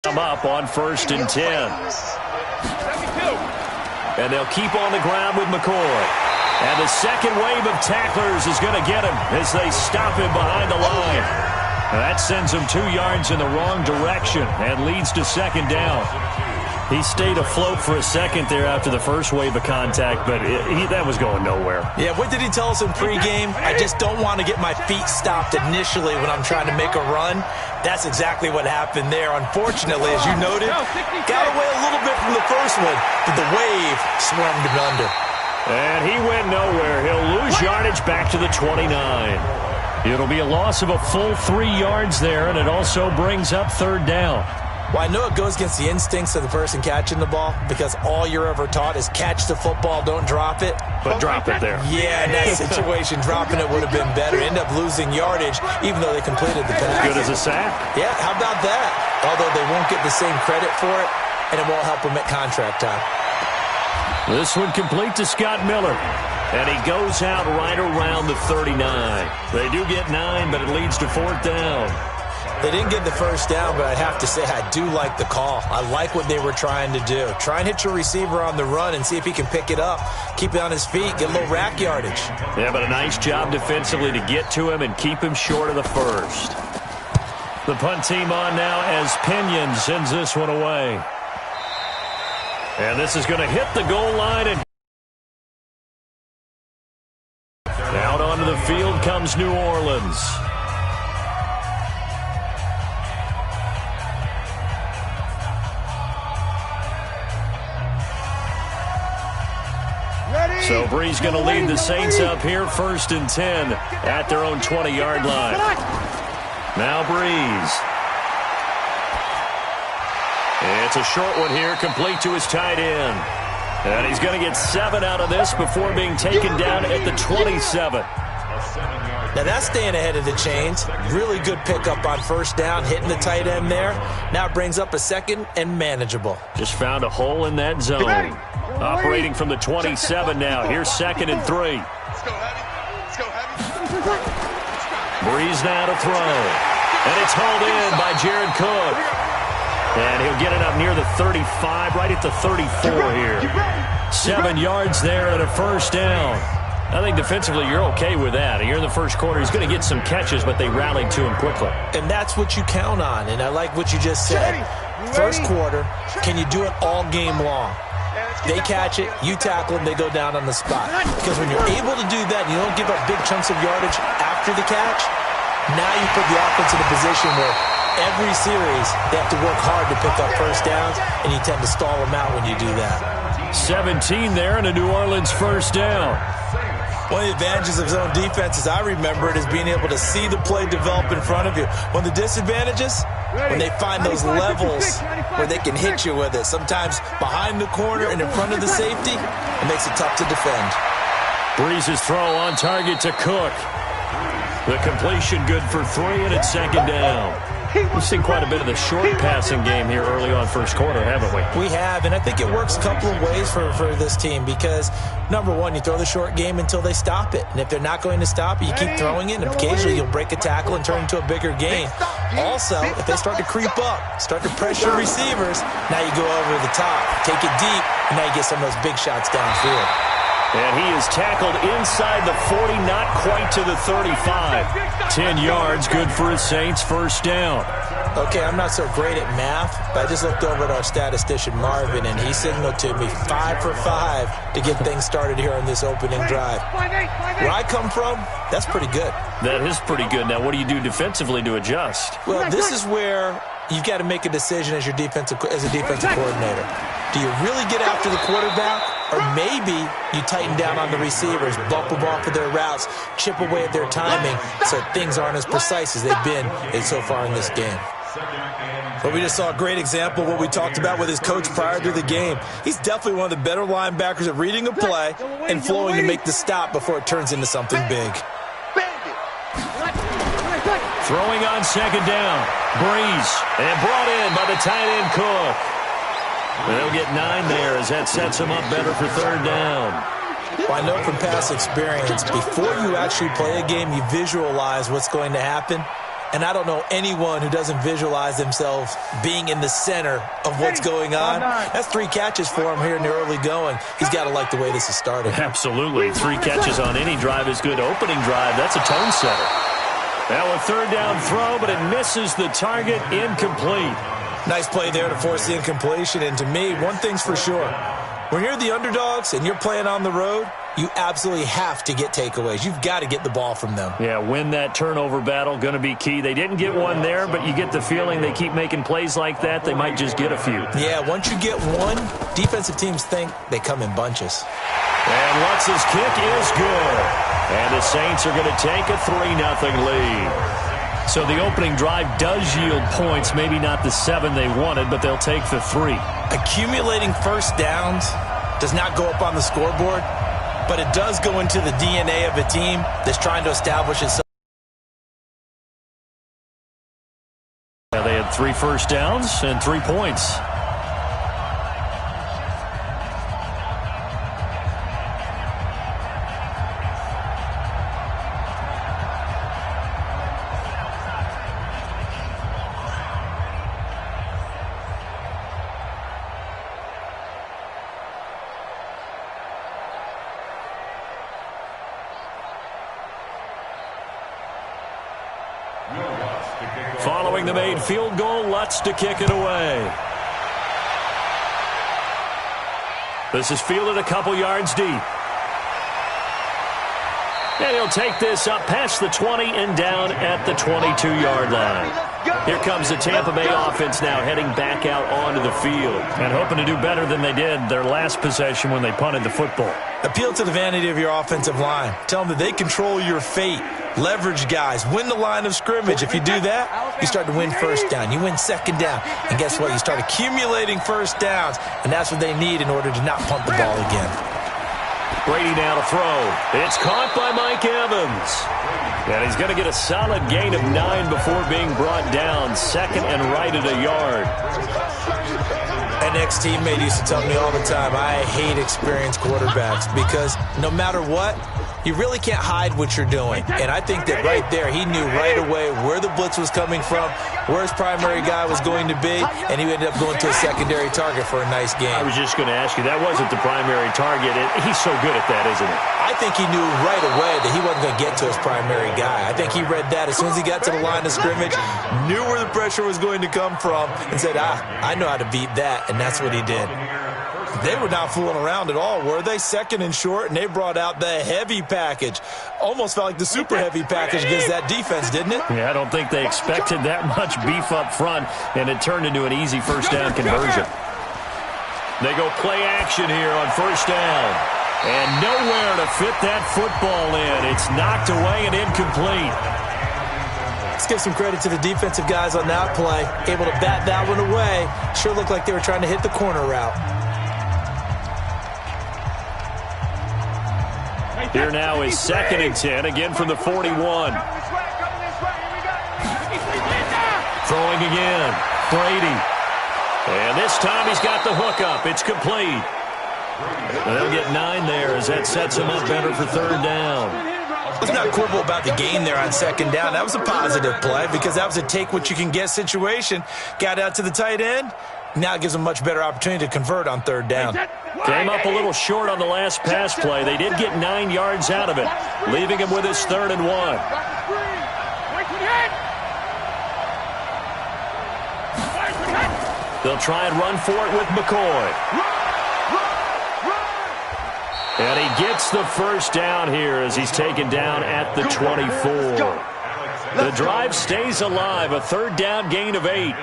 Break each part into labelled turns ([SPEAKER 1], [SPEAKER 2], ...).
[SPEAKER 1] Come up on 1st and 10. And they'll keep on the ground with McCoy. And the second wave of tacklers is going to get him as they stop him behind the line. That sends him 2 yards in the wrong direction and leads to 2nd down. He stayed afloat for a second there after the first wave of contact, but that was going nowhere.
[SPEAKER 2] Yeah, what did he tell us in pregame? I just don't want to get my feet stopped initially when I'm trying to make a run. That's exactly what happened there. Unfortunately, as you noted, got away a little bit from the first one, but the wave swarmed him under.
[SPEAKER 1] And he went nowhere. He'll lose yardage back to the 29. It'll be a loss of a full 3 yards there, and it also brings up 3rd down.
[SPEAKER 2] Well, I know it goes against the instincts of the person catching the ball because all you're ever taught is catch the football, don't drop it.
[SPEAKER 1] But drop it there.
[SPEAKER 2] Yeah, in that situation, dropping it would have been better. End up losing yardage, even though they completed the pass.
[SPEAKER 1] Good as a sack.
[SPEAKER 2] Yeah, how about that? Although they won't get the same credit for it, and it won't help them at contract time.
[SPEAKER 1] This one complete to Scott Miller. And he goes out right around the 39. They do get 9, but it leads to 4th down.
[SPEAKER 2] They didn't get the first down, but I have to say I do like the call. I like what they were trying to do. Try and hit your receiver on the run and see if he can pick it up, keep it on his feet, get a little rack yardage.
[SPEAKER 1] Yeah, but a nice job defensively to get to him and keep him short of the first. The punt team on now as Pinion sends this one away. And this is going to hit the goal line. And out onto the field comes New Orleans. So Bree's going to lead the Saints up here 1st and 10 at their own 20-yard line. Now Breeze. It's a short one here, complete to his tight end. And he's going to get 7 out of this before being taken down at the 27.
[SPEAKER 2] Now that's staying ahead of the chains. Really good pickup on 1st down, hitting the tight end there. Now it brings up a 2nd and manageable.
[SPEAKER 1] Just found a hole in that zone. Operating from the 27 now. Here's 2nd and 3. Breeze now to throw. And it's hauled in by Jared Cook. And he'll get it up near the 35, right at the 34 here. 7 yards there and a 1st down. I think defensively you're okay with that. You're in the first quarter. He's going to get some catches, but they rallied to him quickly.
[SPEAKER 2] And that's what you count on, and I like what you just said. First quarter, can you do it all game long? They catch it, you tackle them, they go down on the spot. Because when you're able to do that and you don't give up big chunks of yardage after the catch, now you put the offense in a position where every series they have to work hard to pick up 1st downs, and you tend to stall them out when you do that.
[SPEAKER 1] 17 there and a New Orleans 1st down.
[SPEAKER 2] One of the advantages of zone defense, as I remember it, is being able to see the play develop in front of you. One of the disadvantages, when they find those levels where they can hit you with it, sometimes behind the corner and in front of the safety, it makes it tough to defend.
[SPEAKER 1] Breeze's throw on target to Cook. The completion good for 3, and it's 2nd down. We've seen quite a bit of the short passing game here early on first quarter, haven't we?
[SPEAKER 2] We have, and I think it works a couple of ways for this team because, number one, you throw the short game until they stop it. And if they're not going to stop it, you keep throwing it, and occasionally you'll break a tackle and turn it into a bigger gain. Also, if they start to creep up, start to pressure receivers, now you go over the top, take it deep, and now you get some of those big shots downfield.
[SPEAKER 1] And he is tackled inside the 40, not quite to the 35. 10 yards, good for his Saints, 1st down.
[SPEAKER 2] Okay, I'm not so great at math, but I just looked over at our statistician, Marvin, and he signaled to me 5 for 5 to get things started here on this opening drive. Where I come from, that's pretty good.
[SPEAKER 1] That is pretty good. Now, what do you do defensively to adjust?
[SPEAKER 2] Well, this is where you've got to make a decision as a defensive coordinator. Do you really get after the quarterback, or maybe you tighten down on the receivers, bump them off of their routes, chip away at their timing so things aren't as precise as they've been so far in this game? But we just saw a great example of what we talked about with his coach prior to the game. He's definitely one of the better linebackers at reading a play and flowing to make the stop before it turns into something big.
[SPEAKER 1] Throwing on 2nd down. Breeze. And brought in by the tight end Cook. They'll get 9 there as that sets them up better for 3rd down.
[SPEAKER 2] Well, I know from past experience, before you actually play a game, you visualize what's going to happen. And I don't know anyone who doesn't visualize themselves being in the center of what's going on. That's 3 catches for him here in the early going. He's got to like the way this is starting.
[SPEAKER 1] Absolutely. 3 catches on any drive is good. Opening drive, that's a tone setter. Now a third down throw, but it misses the target. Incomplete.
[SPEAKER 2] Nice play there to force the incompletion. And to me, one thing's for sure. When you're the underdogs and you're playing on the road, you absolutely have to get takeaways. You've got to get the ball from them.
[SPEAKER 1] Yeah, win that turnover battle, going to be key. They didn't get one there, but you get the feeling they keep making plays like that, they might just get a few.
[SPEAKER 2] Yeah, once you get one, defensive teams think they come in bunches.
[SPEAKER 1] And Lutz's kick is good. And the Saints are going to take a 3-0 lead. So the opening drive does yield points, maybe not the 7 they wanted, but they'll take the 3.
[SPEAKER 2] Accumulating first downs does not go up on the scoreboard, but it does go into the DNA of a team that's trying to establish itself.
[SPEAKER 1] They had 3 first downs and 3 points. Following the made field goal, Lutz to kick it away. This is fielded a couple yards deep. And he'll take this up past the 20 and down at the 22-yard line. Here comes the Tampa Bay offense now heading back out onto the field and hoping to do better than they did their last possession when they punted the football.
[SPEAKER 2] Appeal to the vanity of your offensive line. Tell them that they control your fate. Leverage guys. Win the line of scrimmage. If you do that, you start to win first down. You win second down. And guess what? You start accumulating first downs. And that's what they need in order to not punt the ball again.
[SPEAKER 1] Brady now to throw. It's caught by Mike Evans. And he's going to get a solid gain of 9 before being brought down. Second and right at a yard.
[SPEAKER 2] An ex-teammate used to tell me all the time, I hate experienced quarterbacks because no matter what, you really can't hide what you're doing. And I think that right there, he knew right away where the blitz was coming from, where his primary guy was going to be, and he ended up going to a secondary target for a nice game.
[SPEAKER 1] I was just going to ask you, that wasn't the primary target. He's so good at that, isn't he?
[SPEAKER 2] I think he knew right away that he wasn't going to get to his primary guy. I think he read that as soon as he got to the line of scrimmage, knew where the pressure was going to come from, and said, I know how to beat that, and that's what he did. They were not fooling around at all, were they? Second and short, and they brought out the heavy package. Almost felt like the super heavy package against that defense, didn't it?
[SPEAKER 1] Yeah, I don't think they expected that much beef up front, and it turned into an easy first down conversion. They go play action here on first down. And nowhere to fit that football in. It's knocked away and incomplete.
[SPEAKER 2] Let's give some credit to the defensive guys on that play. Able to bat that one away. Sure looked like they were trying to hit the corner route.
[SPEAKER 1] Here now is 2nd and 10, again from the 41. Throwing again, Brady. And this time he's got the hook up. It's complete. They'll get 9 there as that sets him up better for third down.
[SPEAKER 2] Let's not quibble about the gain there on second down. That was a positive play because that was a take-what-you-can-get situation. Got out to the tight end. Now it gives them a much better opportunity to convert on third down.
[SPEAKER 1] Came up a little short on the last pass play. They did get 9 yards out of it, leaving him with his 3rd and 1. They'll try and run for it with McCoy. And he gets the first down here as he's taken down at the 24. The drive stays alive, a third down gain of 8.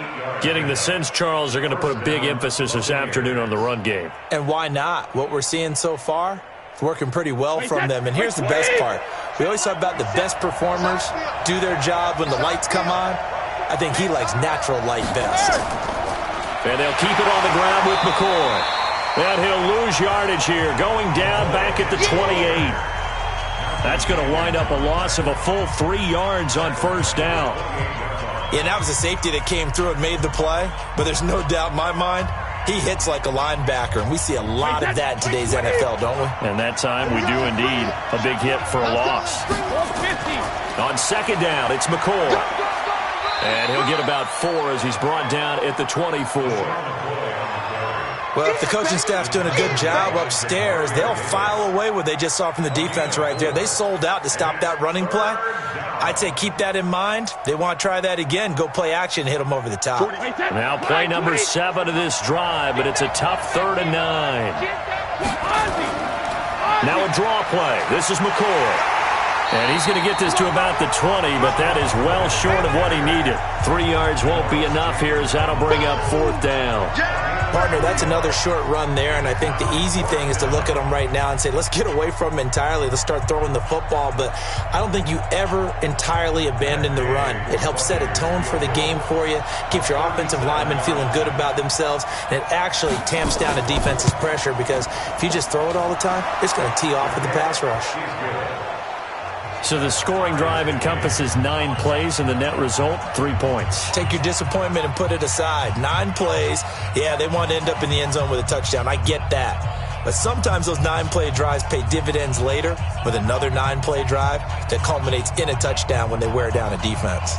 [SPEAKER 1] Getting the sense, Charles, they're going to put a big emphasis this afternoon on the run game.
[SPEAKER 2] And why not? What we're seeing so far, it's working pretty well from them. And here's the best part. We always talk about the best performers do their job when the lights come on. I think he likes natural light best.
[SPEAKER 1] And they'll keep it on the ground with McCoy. And he'll lose yardage here, going down back at the 28. That's going to wind up a loss of a full 3 yards on first down.
[SPEAKER 2] Yeah, that was a safety that came through and made the play, but there's no doubt in my mind, he hits like a linebacker, and we see a lot of that in today's NFL, don't we?
[SPEAKER 1] And that time we do indeed. A big hit for a loss. On second down, it's McCoy. And he'll get about 4 as he's brought down at the 24.
[SPEAKER 2] Well, if the coaching staff's doing a good job upstairs, they'll file away what they just saw from the defense right there. They sold out to stop that running play. I'd say keep that in mind. They want to try that again. Go play action, hit them over the top.
[SPEAKER 1] Now play number 7 of this drive, but it's a tough 3rd and 9. Now a draw play. This is McCoy. And he's going to get this to about the 20, but that is well short of what he needed. 3 yards won't be enough here as that'll bring up 4th down.
[SPEAKER 2] Partner, that's another short run there, and I think the easy thing is to look at him right now and say, let's get away from him entirely. Let's start throwing the football, but I don't think you ever entirely abandon the run. It helps set a tone for the game for you, keeps your offensive linemen feeling good about themselves, and it actually tamps down a defense's pressure because if you just throw it all the time, it's going to tee off with the pass rush.
[SPEAKER 1] So the scoring drive encompasses 9 plays, and the net result, 3 points.
[SPEAKER 2] Take your disappointment and put it aside. 9 plays. Yeah, they want to end up in the end zone with a touchdown. I get that. But sometimes those 9-play drives pay dividends later with another 9-play drive that culminates in a touchdown when they wear down a defense.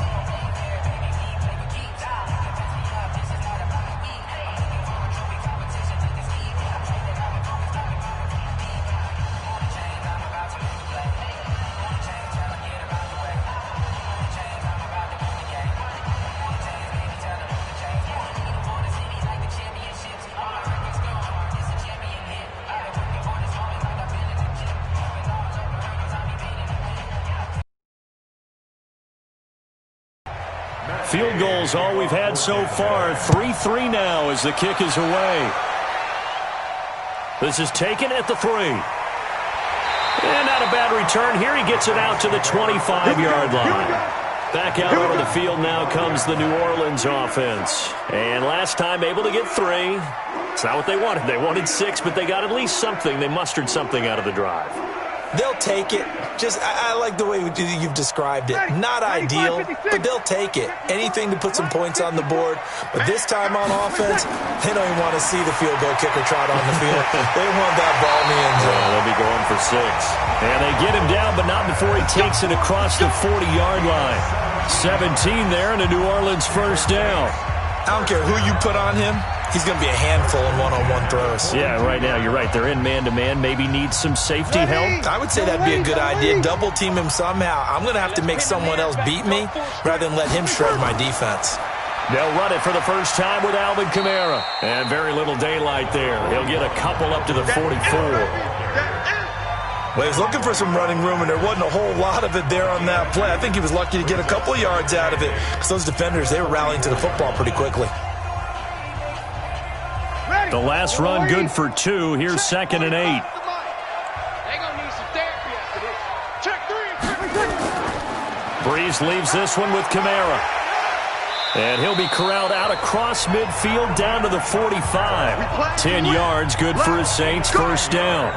[SPEAKER 1] Field goals all we've had so far. 3-3 now as the kick is away. This is taken at the 3. And not a bad return. Here he gets it out to the 25-yard line. Back out onto the field now comes the New Orleans offense. And last time able to get 3. It's not what they wanted. They wanted 6, but they got at least something. They mustered something out of the drive.
[SPEAKER 2] They'll take it. I like the way you've described it. Not ideal, but they'll take it. Anything to put some points on the board. But this time on offense, they don't even want to see the field goal kicker trot on the field. They want that ball in the end zone.
[SPEAKER 1] Yeah, they'll be going for 6. And they get him down, but not before he takes it across the 40-yard line. 17 there and a New Orleans first down.
[SPEAKER 2] I don't care who you put on him. He's going to be a handful in one-on-one throws.
[SPEAKER 1] Yeah, right now, you're right. They're in man-to-man. Maybe needs some safety help.
[SPEAKER 2] I would say that'd be a good idea. Double-team him somehow. I'm going to have to make someone else beat me rather than let him shred my defense.
[SPEAKER 1] They'll run it for the first time with Alvin Kamara. And very little daylight there. He'll get a couple up to the 44.
[SPEAKER 2] Well, he was looking for some running room, and there wasn't a whole lot of it there on that play. I think he was lucky to get a couple yards out of it because those defenders, they were rallying to the football pretty quickly.
[SPEAKER 1] The last run good for 2. Here's 2nd and 8.
[SPEAKER 3] They're going to need some therapy after this. Check 3.
[SPEAKER 1] Breeze leaves this one with Kamara. And he'll be corralled out across midfield down to the 45. 10 yards, good for his Saints, first down.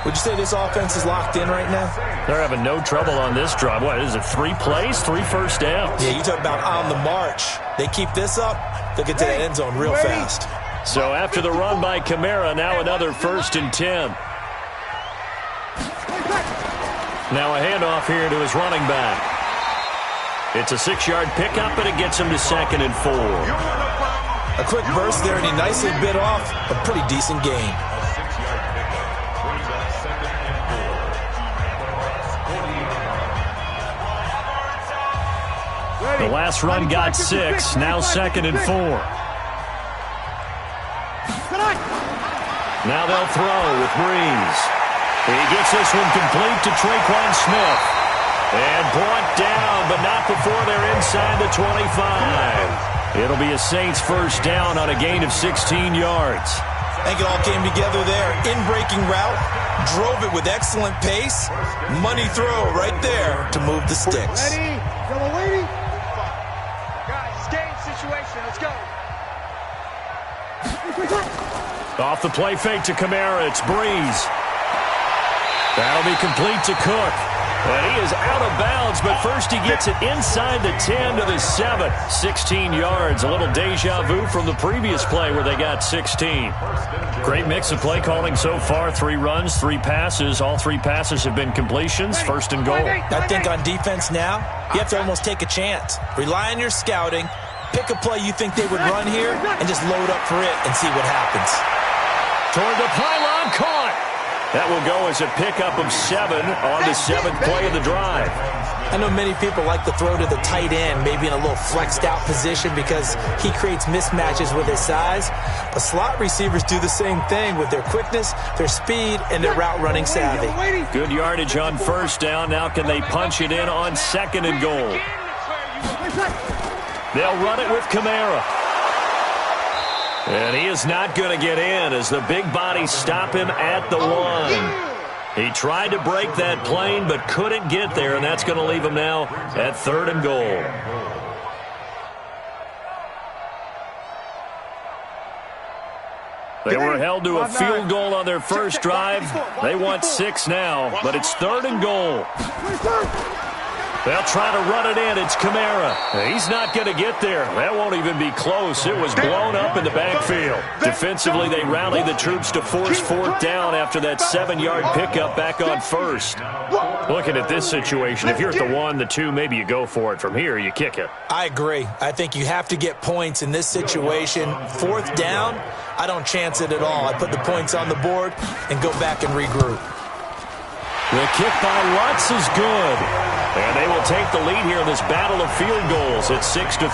[SPEAKER 2] Would you say this offense is locked in right now?
[SPEAKER 1] They're having no trouble on this drive. What is it, 3 plays, 3 first downs?
[SPEAKER 2] Yeah, you talk about on the march. They keep this up, they'll get to that end zone real fast.
[SPEAKER 1] So after the run by Kamara, now another 1st and 10. Now a handoff here to his running back. It's a 6-yard pickup, and it gets him to 2nd and 4.
[SPEAKER 2] A quick burst there, and he nicely bit off a pretty decent gain.
[SPEAKER 1] The last run got 6, now 2nd and 4. Now they'll throw with Breeze. He gets this one complete to Traquan Smith. And brought down, but not before they're inside the 25. It'll be a Saints first down on a gain of 16 yards.
[SPEAKER 2] I think it all came together there. In-breaking route, drove it with excellent pace. Money throw right there to move the sticks.
[SPEAKER 3] Ready? Yellow lady. Guys, game situation. Let's go.
[SPEAKER 1] Off the play fake to Kamara, it's Breeze. That'll be complete to Cook. And he is out of bounds, but first he gets it inside the 10 to the 7. 16 yards, a little deja vu from the previous play where they got 16. Great mix of play calling so far. 3 runs, 3 passes. All 3 passes have been completions. First and goal.
[SPEAKER 2] I think on defense now, you have to almost take a chance. Rely on your scouting. Pick a play you think they would run here and just load up for it and see what happens.
[SPEAKER 1] Toward the pylon, caught. That will go as a pickup of 7 on the 7th play of the drive.
[SPEAKER 2] I know many people like to throw to the tight end, maybe in a little flexed out position because he creates mismatches with his size. But slot receivers do the same thing with their quickness, their speed, and their route running savvy.
[SPEAKER 1] Good yardage on first down. Now can they punch it in on 2nd and goal? They'll run it with Kamara. And he is not going to get in as the big bodies stop him at the 1. He tried to break that plane but couldn't get there, and that's going to leave him now at 3rd and goal. They were held to a field goal on their first drive. They want 6 now, but it's 3rd and goal. They'll try to run it in. It's Kamara. He's not going to get there. That won't even be close. It was blown up in the backfield. Defensively, they rallied the troops to force 4th down after that 7-yard pickup back on 1st. Looking at this situation, if you're at the 1, the 2, maybe you go for it. From here, you kick it.
[SPEAKER 2] I agree. I think you have to get points in this situation. 4th down, I don't chance it at all. I put the points on the board and go back and regroup.
[SPEAKER 1] The kick by Lutz is good. And they will take the lead here in this battle of field goals at 6-3.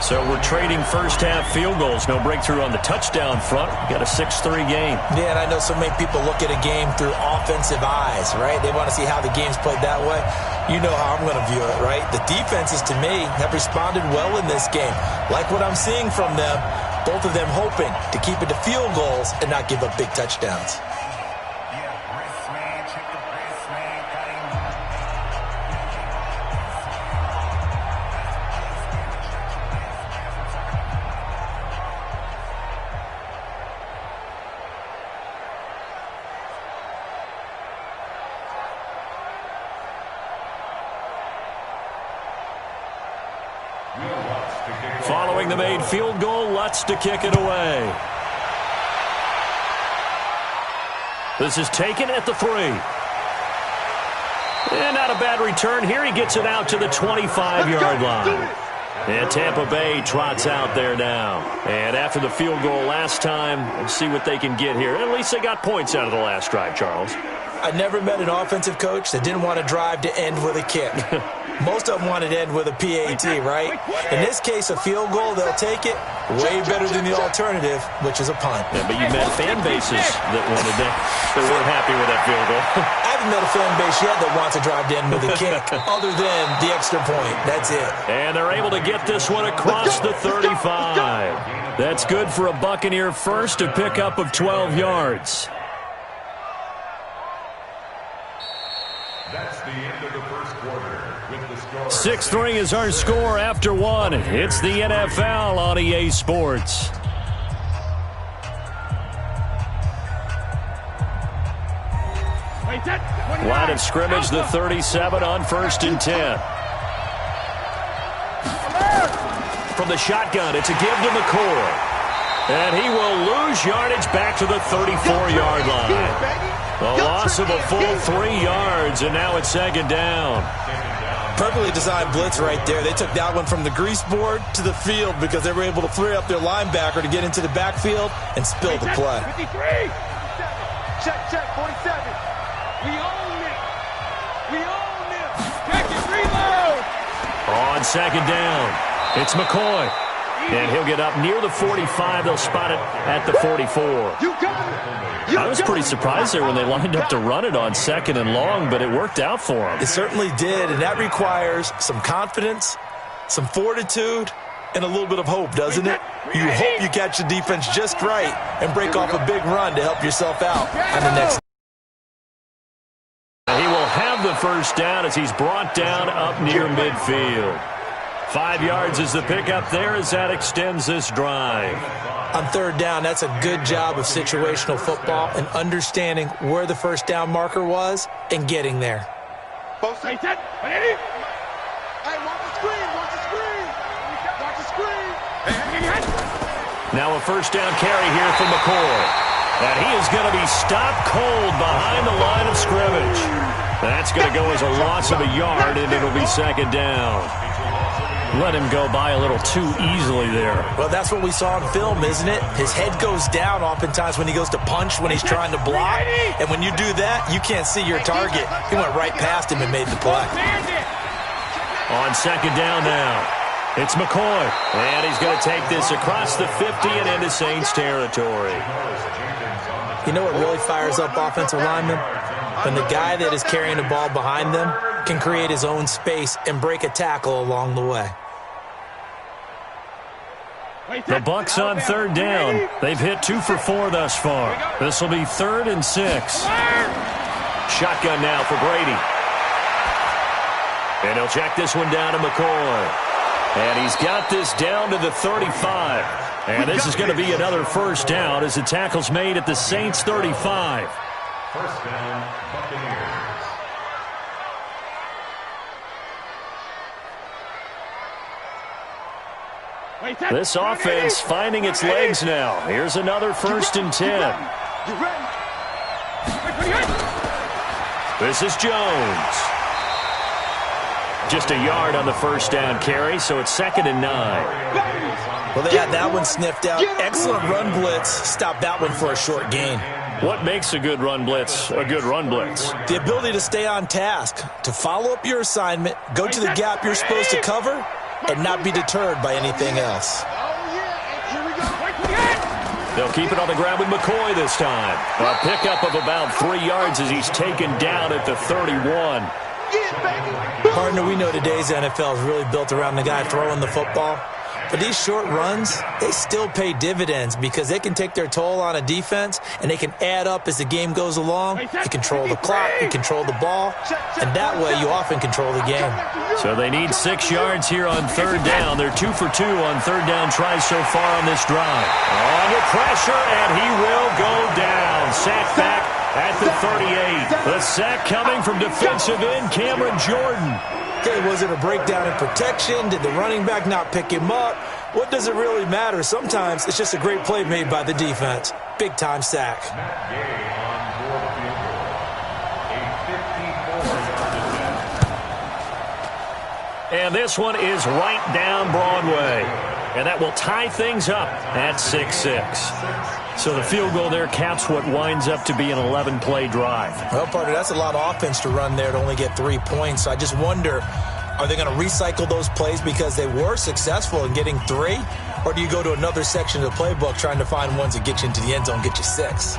[SPEAKER 1] So we're trading first-half field goals. No breakthrough on the touchdown front. We got a 6-3 game.
[SPEAKER 2] Yeah, and I know so many people look at a game through offensive eyes, right? They want to see how the game's played that way. You know how I'm going to view it, right? The defenses, to me, have responded well in this game. Like what I'm seeing from them, both of them hoping to keep it to field goals and not give up big touchdowns.
[SPEAKER 1] Following the made field goal, Lutz to kick it away. This is taken at the 3. And not a bad return here. He gets it out to the 25-yard line. And Tampa Bay trots out there now. And after the field goal last time, we'll see what they can get here. At least they got points out of the last drive, Charles.
[SPEAKER 2] I never met an offensive coach that didn't want to drive to end with a kick. Most of them wanted to end with a PAT, right? In this case, a field goal, they'll take it. Way better than the alternative, which is a punt.
[SPEAKER 1] Yeah, but you met fan bases that wanted that. They weren't happy with that field goal.
[SPEAKER 2] I haven't met a fan base yet that wants to drive to end with a kick, other than the extra point. That's it.
[SPEAKER 1] And they're able to get this one across the 35. That's good for a Buccaneer first, a pickup of 12 yards.
[SPEAKER 4] That's the end of the first quarter.
[SPEAKER 1] 6-3 is our score after 1. It's the NFL on EA Sports. Line of scrimmage, the 37 on 1st and 10. From the shotgun, it's a give to McCoy. And he will lose yardage back to the 34-yard line. A loss of a full 3 yards, and now it's 2nd down.
[SPEAKER 2] Perfectly designed blitz right there. They took that one from the grease board to the field because they were able to free up their linebacker to get into the backfield and spill the play.
[SPEAKER 3] 53. Check, 47. We own it. We own it. Check it, reload.
[SPEAKER 1] On 2nd down, it's McCoy. And he'll get up near the 45. They'll spot it at the 44.
[SPEAKER 3] You got it.
[SPEAKER 1] I was pretty surprised there when they lined up to run it on 2nd and long, but it worked out for them.
[SPEAKER 2] It certainly did, and that requires some confidence, some fortitude, and a little bit of hope, doesn't it? You hope you catch the defense just right and break off a big run to help yourself out on the next.
[SPEAKER 1] He will have the first down as he's brought down up near midfield. 5 yards is the pickup there as that extends this drive.
[SPEAKER 2] On 3rd down, that's a good job of situational football and understanding where the first down marker was and getting there.
[SPEAKER 3] Both sides. Hey, watch the screen. Watch the screen. Watch the screen.
[SPEAKER 1] Now a first down carry here from McCoy. And he is going to be stopped cold behind the line of scrimmage. That's going to go as a loss of a yard, and it'll be second down. Let him go by a little too easily there.
[SPEAKER 2] Well, that's what we saw in film, isn't it? His head goes down oftentimes when he goes to punch, when he's trying to block. And when you do that, you can't see your target. He went right past him and made the play.
[SPEAKER 1] On second down now, it's McCoy. And he's going to take this across the 50 and into Saints territory.
[SPEAKER 2] You know what really fires up offensive linemen? When the guy that is carrying the ball behind them can create his own space and break a tackle along the way.
[SPEAKER 1] The Bucs on third down. They've hit 2 for 4 thus far. This will be 3rd and 6. Shotgun now for Brady. And he'll check this one down to McCoy. And he's got this down to the 35. And this is going to be another first down as the tackle's made at the Saints 35.
[SPEAKER 4] First down, Buccaneers.
[SPEAKER 1] This offense finding its legs now. Here's another 1st and 10. This is Jones. Just a yard on the first down carry, so it's 2nd and 9.
[SPEAKER 2] Well, they had that one sniffed out. Excellent run blitz. Stopped that one for a short gain.
[SPEAKER 1] What makes a good run blitz a good run blitz?
[SPEAKER 2] The ability to stay on task, to follow up your assignment, go to the gap you're supposed to cover, and not be deterred by anything else.
[SPEAKER 1] They'll keep it on the ground with McCoy this time. A pickup of about 3 yards as he's taken down at the 31.
[SPEAKER 2] Partner, we know today's NFL is really built around the guy throwing the football. But these short runs, they still pay dividends because they can take their toll on a defense and they can add up as the game goes along. You control the clock, you control the ball, and that way you often control the game.
[SPEAKER 1] So they need 6 yards here on third down. They're 2 for 2 on third down tries so far on this drive. Under pressure, and he will go down. Sack back at the 38. The sack coming from defensive end Cameron Jordan.
[SPEAKER 2] Okay, was it a breakdown in protection? Did the running back not pick him up? What does it really matter? Sometimes it's just a great play made by the defense. Big-time sack.
[SPEAKER 1] And this one is right down Broadway. And that will tie things up at 6-6. So the field goal there caps what winds up to be an 11-play drive.
[SPEAKER 2] Well, partner, that's a lot of offense to run there to only get 3 points. So I just wonder, are they going to recycle those plays because they were successful in getting 3? Or do you go to another section of the playbook trying to find ones that get you into the end zone, get you 6?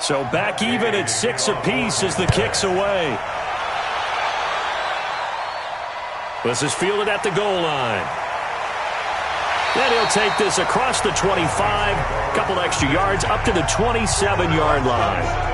[SPEAKER 1] So back even at 6 apiece as the kick's away. This is fielded at the goal line. Then he'll take this across the 25, couple extra yards, up to the 27-yard line.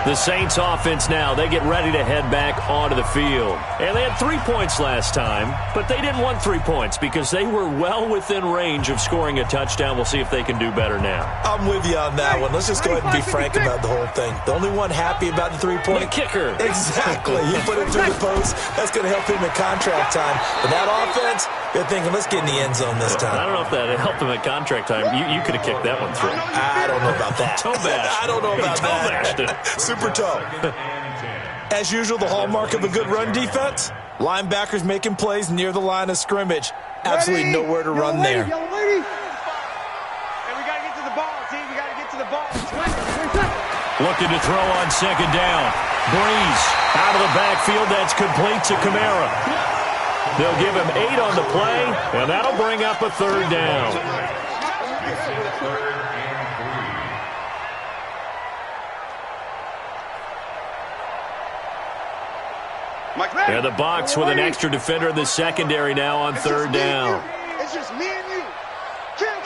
[SPEAKER 1] The Saints offense now, they get ready to head back onto the field. And they had 3 points last time, but they didn't want 3 points because they were well within range of scoring a touchdown. We'll see if they can do better now.
[SPEAKER 2] I'm with you on that one. Let's just go ahead and be frank about the whole thing. The only one happy about the 3-point.
[SPEAKER 1] The kicker.
[SPEAKER 2] Exactly. You put it through the post. That's going to help him at contract time. But that offense, they're thinking, let's get in the end zone this time.
[SPEAKER 1] I don't know if that helped him at contract time. You could have kicked that one through.
[SPEAKER 2] I don't know about that.
[SPEAKER 1] Toe bash.
[SPEAKER 2] I don't know about that.
[SPEAKER 1] Toe bashed it.
[SPEAKER 2] Super toe. As usual, the hallmark of a good run defense, linebackers making plays near the line of scrimmage. Absolutely nowhere to run there.
[SPEAKER 3] Hey, we got to get to the ball, team. We got to get to the ball.
[SPEAKER 1] Looking to throw on second down. Breeze out of the backfield. That's complete to Kamara. They'll give him 8 on the play, and that'll bring up a third down. And the Bucs with an extra defender in the secondary now on third down.
[SPEAKER 3] It's just me and you. Kill.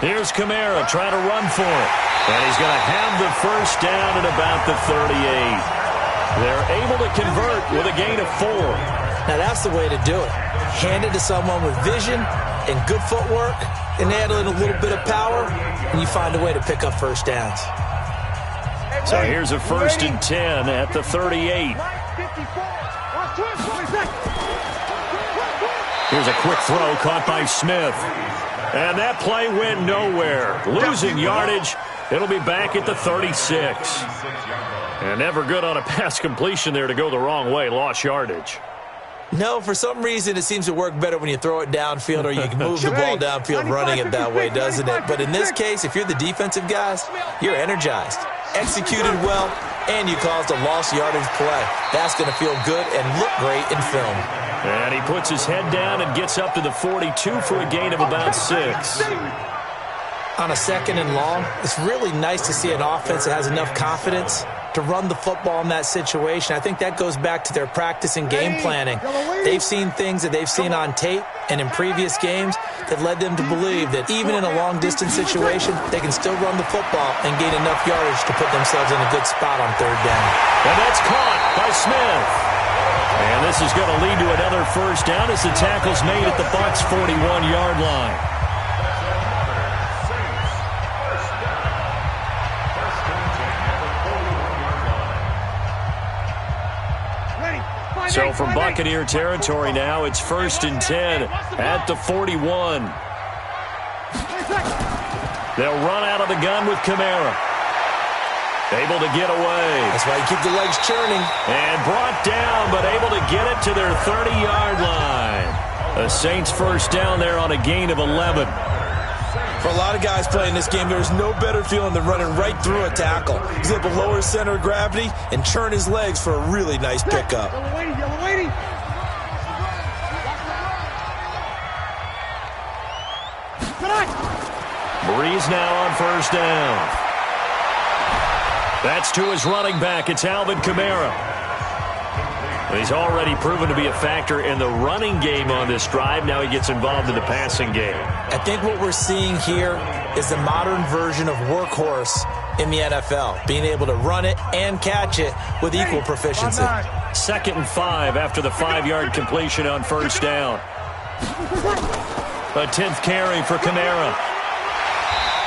[SPEAKER 1] Here's Kamara trying to run for it. And he's going to have the first down at about the 38. They're able to convert with a gain of 4.
[SPEAKER 2] Now that's the way to do it. Hand it to someone with vision and good footwork, and add in a little bit of power, and you find a way to pick up first downs.
[SPEAKER 1] So here's a 1st and 10 at the 38. Here's a quick throw caught by Smith. And that play went nowhere. Losing yardage. It'll be back at the 36. And never good on a pass completion there to go the wrong way. Lost yardage.
[SPEAKER 2] No, for some reason it seems to work better when you throw it downfield or you can move the ball downfield running it that way, doesn't it? But in this case, if you're the defensive guys, you're energized, executed well, and you caused a lost yardage play. That's going to feel good and look great in film.
[SPEAKER 1] And he puts his head down and gets up to the 42 for a gain of about 6.
[SPEAKER 2] On a 2nd and long, it's really nice to see an offense that has enough confidence to run the football in that situation. I think that goes back to their practice and game planning. They've seen things that they've seen on tape and in previous games that led them to believe that even in a long-distance situation, they can still run the football and gain enough yardage to put themselves in a good spot on third down.
[SPEAKER 1] And that's caught by Smith. And this is going to lead to another first down as the tackle's made at the Bucs' 41-yard line. So from Buccaneer territory now, it's 1st and 10 at the 41. They'll run out of the gun with Kamara. Able to get away.
[SPEAKER 2] That's why you keep the legs churning.
[SPEAKER 1] And brought down, but able to get it to their 30-yard line. The Saints first down there on a gain of 11.
[SPEAKER 2] For a lot of guys playing this game, there's no better feeling than running right through a tackle. He's able to lower his center of gravity and churn his legs for a really nice pickup.
[SPEAKER 1] Breeze now on first down. That's to his running back. It's Alvin Kamara. He's already proven to be a factor in the running game on this drive. Now he gets involved in the passing game.
[SPEAKER 2] I think what we're seeing here is the modern version of workhorse in the NFL, being able to run it and catch it with equal proficiency.
[SPEAKER 1] 2nd and 5 after the 5-yard completion on first down. A 10th carry for Kamara.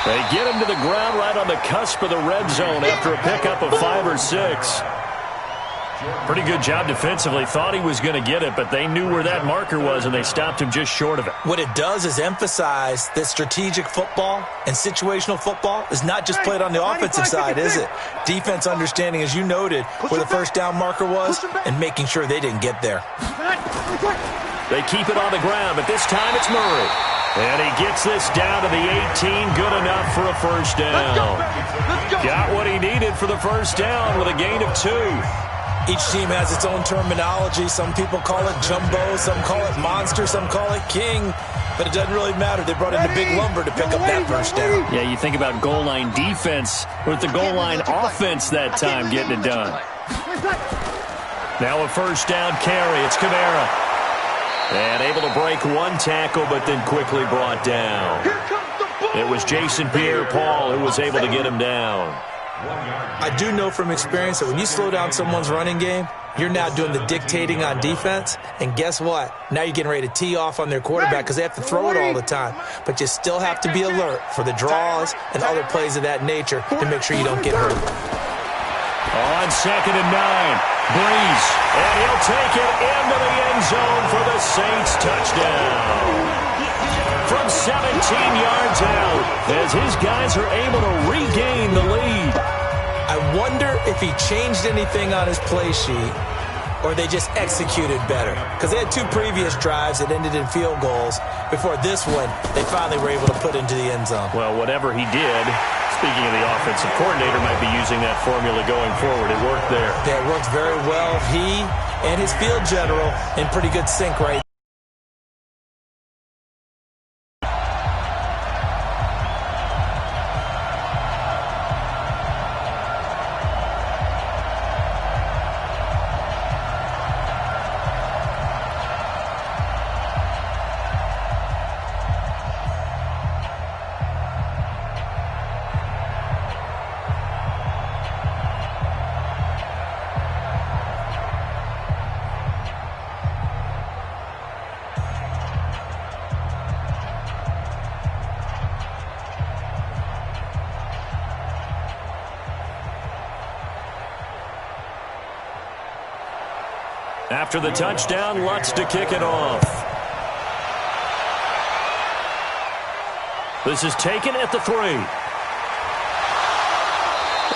[SPEAKER 1] They get him to the ground right on the cusp of the red zone after a pickup of 5 or 6. Pretty good job defensively. Thought he was going to get it, but they knew where that marker was, and they stopped him just short of it.
[SPEAKER 2] What it does is emphasize that strategic football and situational football is not just played on the offensive side, is it? Defense understanding, as you noted, where the first down marker was and making sure they didn't get there.
[SPEAKER 1] They keep it on the ground, but this time it's Murray. And he gets this down to the 18, good enough for a first down. Got what he needed for the first down with a gain of 2.
[SPEAKER 2] Each team has its own terminology. Some people call it jumbo, some call it monster, some call it king. But it doesn't really matter. They brought in the big lumber to pick up that first down.
[SPEAKER 1] Yeah, you think about goal line defense with the goal line offense that time getting it done. Now a first down carry. It's Kamara. And able to break one tackle, but then quickly brought down. It was Jason Pierre-Paul who was able to get him down.
[SPEAKER 2] I do know from experience that when you slow down someone's running game, you're now doing the dictating on defense. And guess what? Now you're getting ready to tee off on their quarterback because they have to throw it all the time. But you still have to be alert for the draws and other plays of that nature to make sure you don't get hurt.
[SPEAKER 1] On 2nd and 9, Breeze. And he'll take it into the end zone for the Saints touchdown. From 17 yards out, as his guys are able to regain the lead.
[SPEAKER 2] I wonder if he changed anything on his play sheet or they just executed better. Because they had 2 previous drives that ended in field goals. Before this one, they finally were able to put into the end zone.
[SPEAKER 1] Well, whatever he did, speaking of the offensive coordinator, might be using that formula going forward. It worked there.
[SPEAKER 2] Yeah, it worked very well. He and his field general in pretty good sync right now.
[SPEAKER 1] After the touchdown, Lutz to kick it off. This is taken at the 3.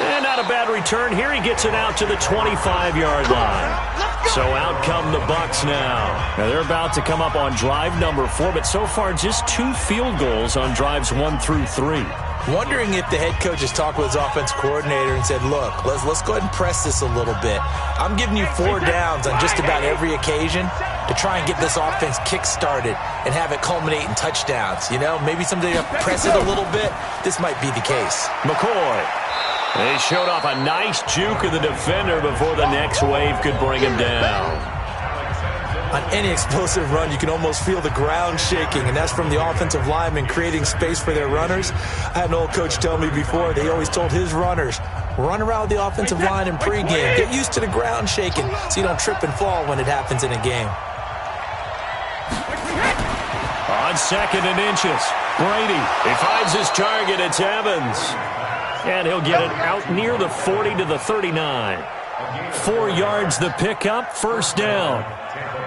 [SPEAKER 1] And not a bad return here. He gets it out to the 25-yard line. So out come the Bucs now. Now they're about to come up on drive number 4, but so far just 2 field goals on drives 1 through 3.
[SPEAKER 2] Wondering if the head coach has talked with his offense coordinator and said, look, let's go ahead and press this a little bit. I'm giving you 4 downs on just about every occasion to try and get this offense kick-started and have it culminate in touchdowns. You know, maybe someday you press it a little bit. This might be the case.
[SPEAKER 1] McCoy. They showed off a nice juke of the defender before the next wave could bring him down.
[SPEAKER 2] On any explosive run, you can almost feel the ground shaking, and that's from the offensive linemen creating space for their runners. I had an old coach tell me before, they always told his runners, run around the offensive line in pregame. Get used to the ground shaking so you don't trip and fall when it happens in a game.
[SPEAKER 1] On 2nd and inches, Brady. He finds his target. It's Evans. And he'll get it out near the 40 to the 39. 4 yards the pickup, first down.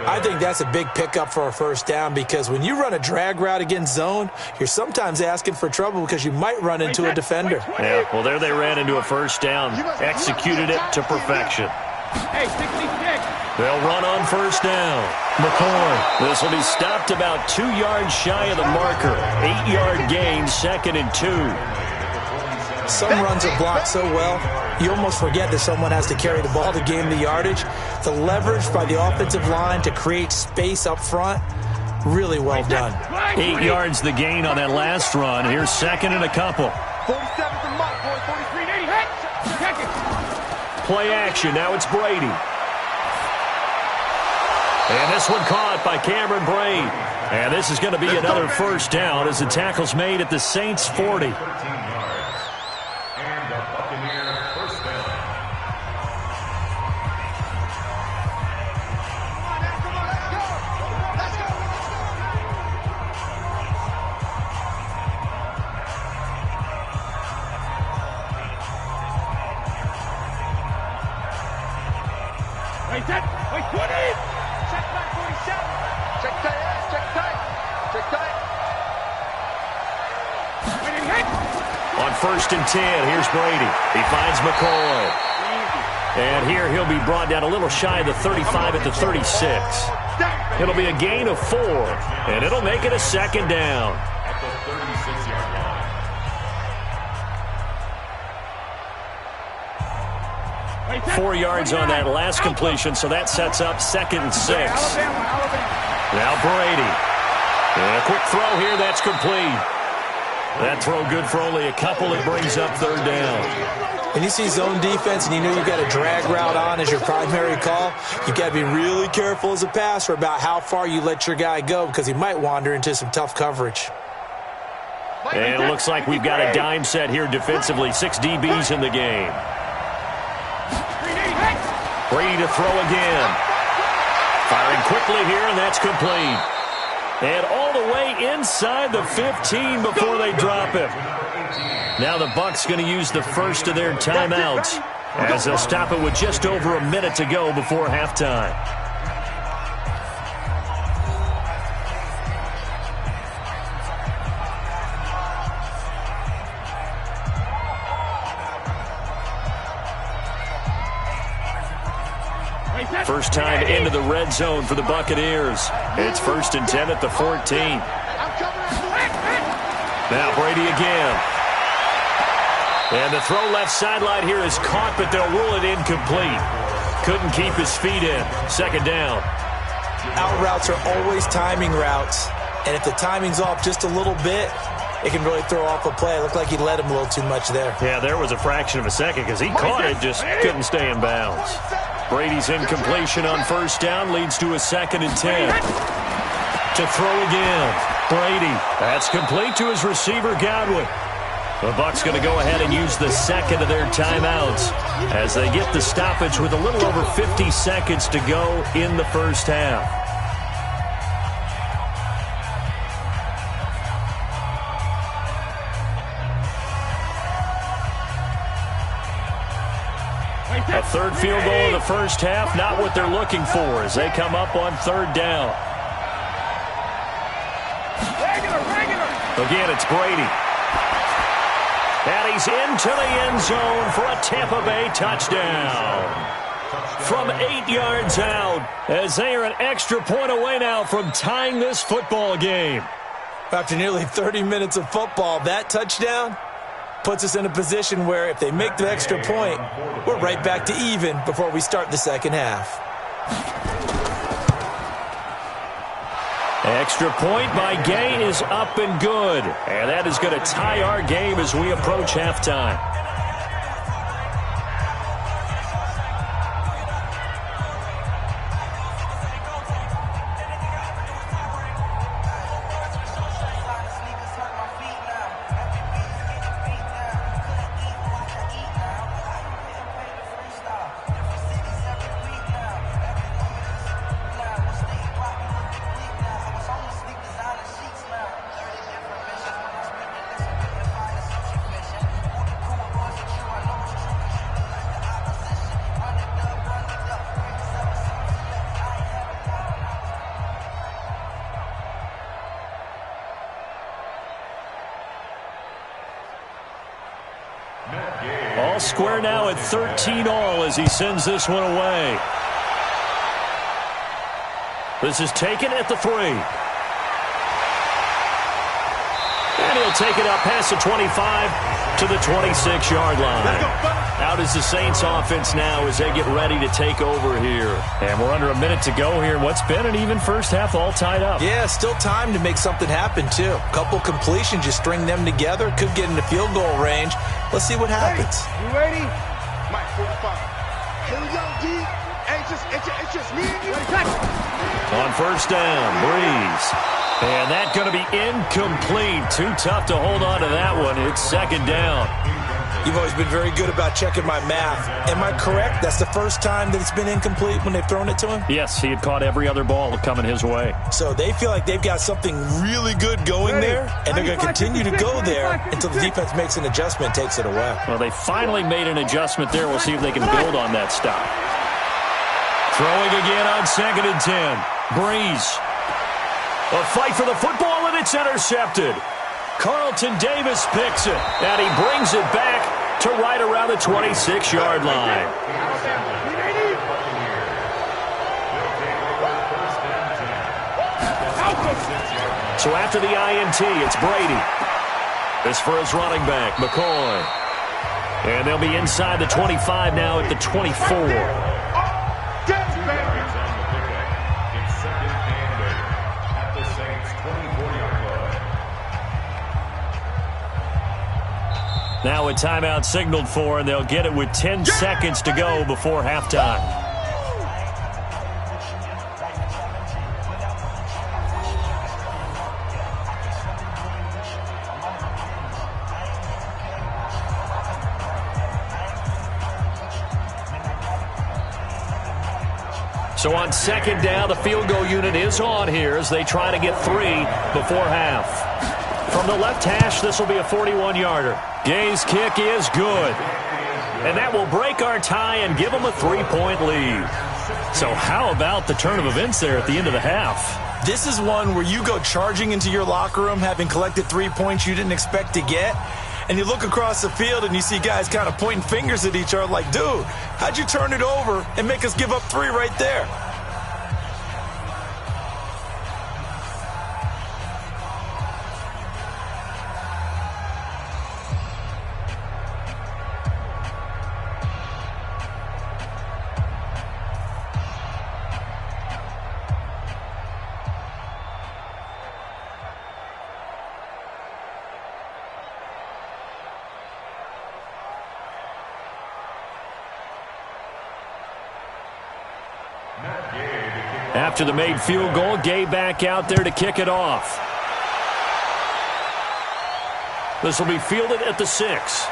[SPEAKER 2] I think that's a big pickup for a first down because when you run a drag route against zone, you're sometimes asking for trouble because you might run into a defender.
[SPEAKER 1] Yeah, well, there they ran into a first down. Executed it to perfection.
[SPEAKER 3] Hey, 66.
[SPEAKER 1] They'll run on first down. McCoy. This will be stopped about 2 yards shy of the marker. 8-yard gain, 2nd and 2.
[SPEAKER 2] Some runs are blocked so well, you almost forget that someone has to carry the ball to gain the yardage. The leverage by the offensive line to create space up front, really well done.
[SPEAKER 1] 8 yards the gain on that last run. Here's 2nd and a couple.
[SPEAKER 3] 47 from Mike, boy. 43 80. Check it.
[SPEAKER 1] Play action. Now it's Brady. And this one caught by Cameron Brady. And this is going to be another first down as the tackle's made at the Saints' 40.
[SPEAKER 3] Wait, 20. Check back 47. Check tight. Check tight. Check tight.
[SPEAKER 1] On 1st and 10, here's Brady. He finds McCoy. And here he'll be brought down a little shy of the 35 at the 36. It'll be a gain of 4, and it'll make it a 2nd down.
[SPEAKER 4] At the 36-yard line.
[SPEAKER 1] 4 yards on that last completion, so that sets up 2nd and 6. Now Brady. And a quick throw here, that's complete. That throw good for only a couple. It brings up 3rd down.
[SPEAKER 2] When you see zone defense and you know you've got a drag route on as your primary call, you've got to be really careful as a passer about how far you let your guy go because he might wander into some tough coverage.
[SPEAKER 1] And it looks like we've got a dime set here defensively. 6 DBs in the game. Brady to throw again. Firing quickly here, and that's complete. And all the way inside the 15 before they drop him. Now the Bucs going to use the first of their timeouts as they'll stop it with just over a minute to go before halftime. First time into the red zone for the Buccaneers. It's 1st and 10 at the 14. Now Brady again. And the throw left sideline here is caught, but they'll rule it incomplete. Couldn't keep his feet in. 2nd down.
[SPEAKER 2] Out routes are always timing routes. And if the timing's off just a little bit, it can really throw off a play. It looked like he led him a little too much there.
[SPEAKER 1] Yeah, there was a fraction of a second because he caught it, just couldn't stay in bounds. Brady's incompletion on 1st down leads to a 2nd and 10. To throw again. Brady. That's complete to his receiver, Godwin. The Bucs going to go ahead and use the 2nd of their timeouts as they get the stoppage with a little over 50 seconds to go in the first half. A third field goal in the first half, not what they're looking for as they come up on third down. Again, it's Brady. And he's into the end zone for a Tampa Bay touchdown. From 8 yards out, as they are an extra point away now from tying this football game.
[SPEAKER 2] After nearly 30 minutes of football, that touchdown puts us in a position where if they make the extra point, we're right back to even before we start the second half.
[SPEAKER 1] Extra point by Gay is up and good. And that is going to tie our game as we approach halftime. All square now at 13 all as he sends this one away. This is taken at the 3. And he'll take it up past the 25 to the 26-yard line. Out is the Saints offense now as they get ready to take over here. And we're under a minute to go here. What's been an even first half, all tied up.
[SPEAKER 2] Yeah, still time to make something happen, too. A couple completions, you string them together, could get into field goal range. Let's see what happens.
[SPEAKER 3] Hey, you ready? Mike 45. Here we go, D. Hey, it's just me and you.
[SPEAKER 1] On first down, Breeze. And that's going to be incomplete. Too tough to hold on to that one. It's second down.
[SPEAKER 2] You've always been very good about checking my math. Am I correct? That's the first time that it's been incomplete when they've thrown it to him?
[SPEAKER 1] Yes, he had caught every other ball coming his way.
[SPEAKER 2] So they feel like they've got something really good going there, and they're going to continue to go there until the defense makes an adjustment and takes it away.
[SPEAKER 1] Well, they finally made an adjustment there. We'll see if they can build on that stop. Throwing again on 2nd and 10. Breeze. A fight for the football, and it's intercepted. Carlton Davis picks it, and he brings it back to right around the 26-yard line. So after the INT, it's Brady. This for his running back, McCoy. And they'll be inside the 25 now at the 24. Now a timeout signaled for, and they'll get it with 10 seconds to go before halftime. So on second down, the field goal unit is on here as they try to get 3 before half. From the left hash, this will be a 41-yarder. Gay's kick is good. And that will break our tie and give them a 3-point lead. So how about the turn of events there at the end of the half?
[SPEAKER 2] This is one where you go charging into your locker room having collected 3 points you didn't expect to get. And you look across the field and you see guys kind of pointing fingers at each other like, dude, how'd you turn it over and make us give up 3 right there?
[SPEAKER 1] After the made field goal, Gay back out there to kick it off. This will be fielded at the 6.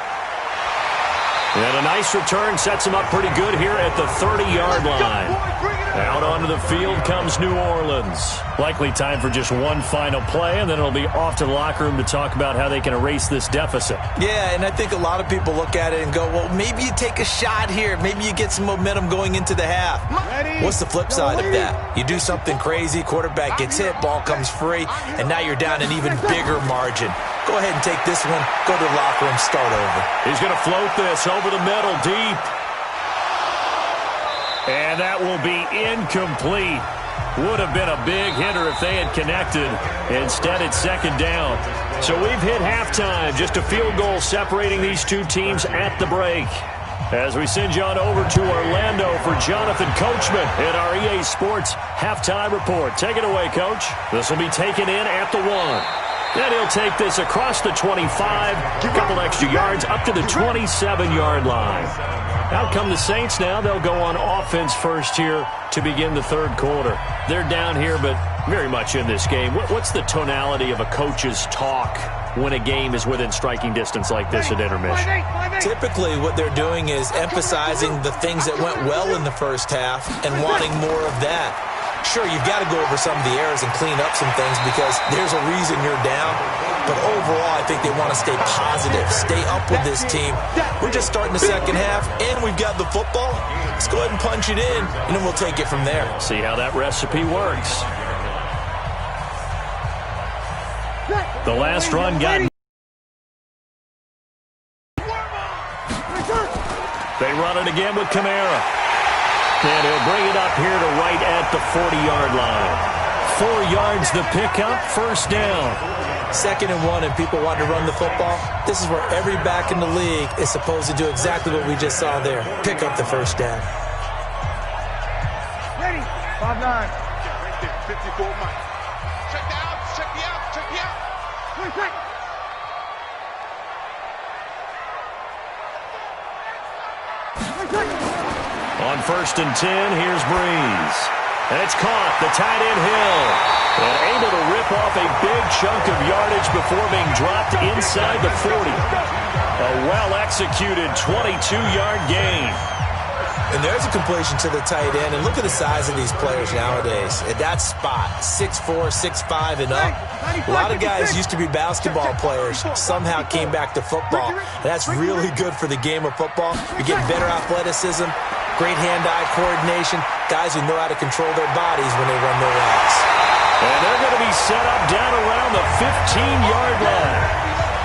[SPEAKER 1] And a nice return sets him up pretty good here at the 30-yard line. Out onto the field comes New Orleans. Likely time for just one final play, and then it'll be off to the locker room to talk about how they can erase this deficit.
[SPEAKER 2] Yeah, and I think a lot of people look at it and go, well, maybe you take a shot here. Maybe you get some momentum going into the half. What's the flip side of that? You do something crazy, quarterback gets hit, ball comes free, and now you're down an even bigger margin. Go ahead and take this one, go to the locker room, start over.
[SPEAKER 1] He's going to float this over the middle, deep. And that will be incomplete. Would have been a big hitter if they had connected. Instead, it's second down. So we've hit halftime. Just a field goal separating these two teams at the break. As we send you on over to Orlando for Jonathan Coachman in our EA Sports Halftime Report. Take it away, Coach. This will be taken in at the 1. Then he'll take this across the 25, a couple extra yards up to the 27-yard line. Out come the Saints now. They'll go on offense first here to begin the third quarter. They're down here, but very much in this game. What's the tonality of a coach's talk when a game is within striking distance like this at intermission?
[SPEAKER 2] Typically, what they're doing is emphasizing the things that went well in the first half and wanting more of that. Sure, you've got to go over some of the errors and clean up some things because there's a reason you're down. But overall, I think they want to stay positive, stay up with this team. We're just starting the second half, and we've got the football. Let's go ahead and punch it in, and then we'll take it from there.
[SPEAKER 1] See how that recipe works. The last run got... They run it again with Kamara. And he'll bring it up here to right at the 40-yard line. 4 yards the pickup, first down.
[SPEAKER 2] 2nd and 1, and people want to run the football. This is where every back in the league is supposed to do exactly what we just saw there. Pick up the first down.
[SPEAKER 3] Ready. 5-9.
[SPEAKER 4] 54 Mike. Check the outs, check the outs, check the outs.
[SPEAKER 3] 20 seconds.
[SPEAKER 1] On 1st and 10, here's Breeze. And it's caught, the tight end Hill. And able to rip off a big chunk of yardage before being dropped inside the 40. A well-executed 22-yard gain.
[SPEAKER 2] And there's a completion to the tight end. And look at the size of these players nowadays. At that spot, 6'4", 6'5", and up. A lot of guys used to be basketball players, somehow came back to football. And that's really good for the game of football. You're getting better athleticism, great hand-eye coordination, guys who know how to control their bodies when they run their routes.
[SPEAKER 1] And they're going to be set up down around the 15-yard line.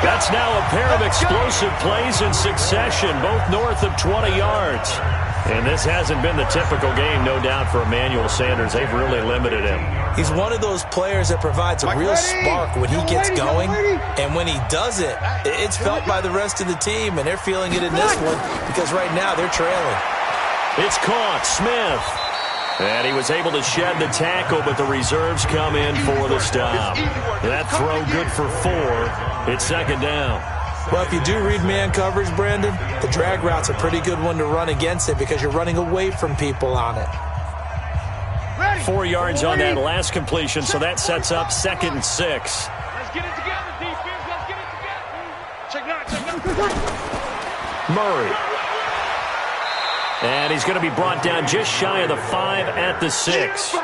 [SPEAKER 1] That's now a pair of explosive plays in succession, both north of 20 yards. And this hasn't been the typical game, no doubt, for Emmanuel Sanders. They've really limited him.
[SPEAKER 2] He's one of those players that provides a real spark when he gets going. And when he does it, it's felt by the rest of the team, and they're feeling it in this one because right now they're trailing.
[SPEAKER 1] It's caught, Smith. And he was able to shed the tackle, but the reserves come in for the stop. That throw good for 4. It's second down.
[SPEAKER 2] Well, if you do read man coverage, Brandon, the drag route's a pretty good one to run against it because you're running away from people on it.
[SPEAKER 1] 4 yards on that last completion, so that sets up 2nd and 6.
[SPEAKER 3] Let's get it together, defense. Let's get it together. Check 9.
[SPEAKER 1] Murray. And he's going to be brought down just shy of the 5 at the 6.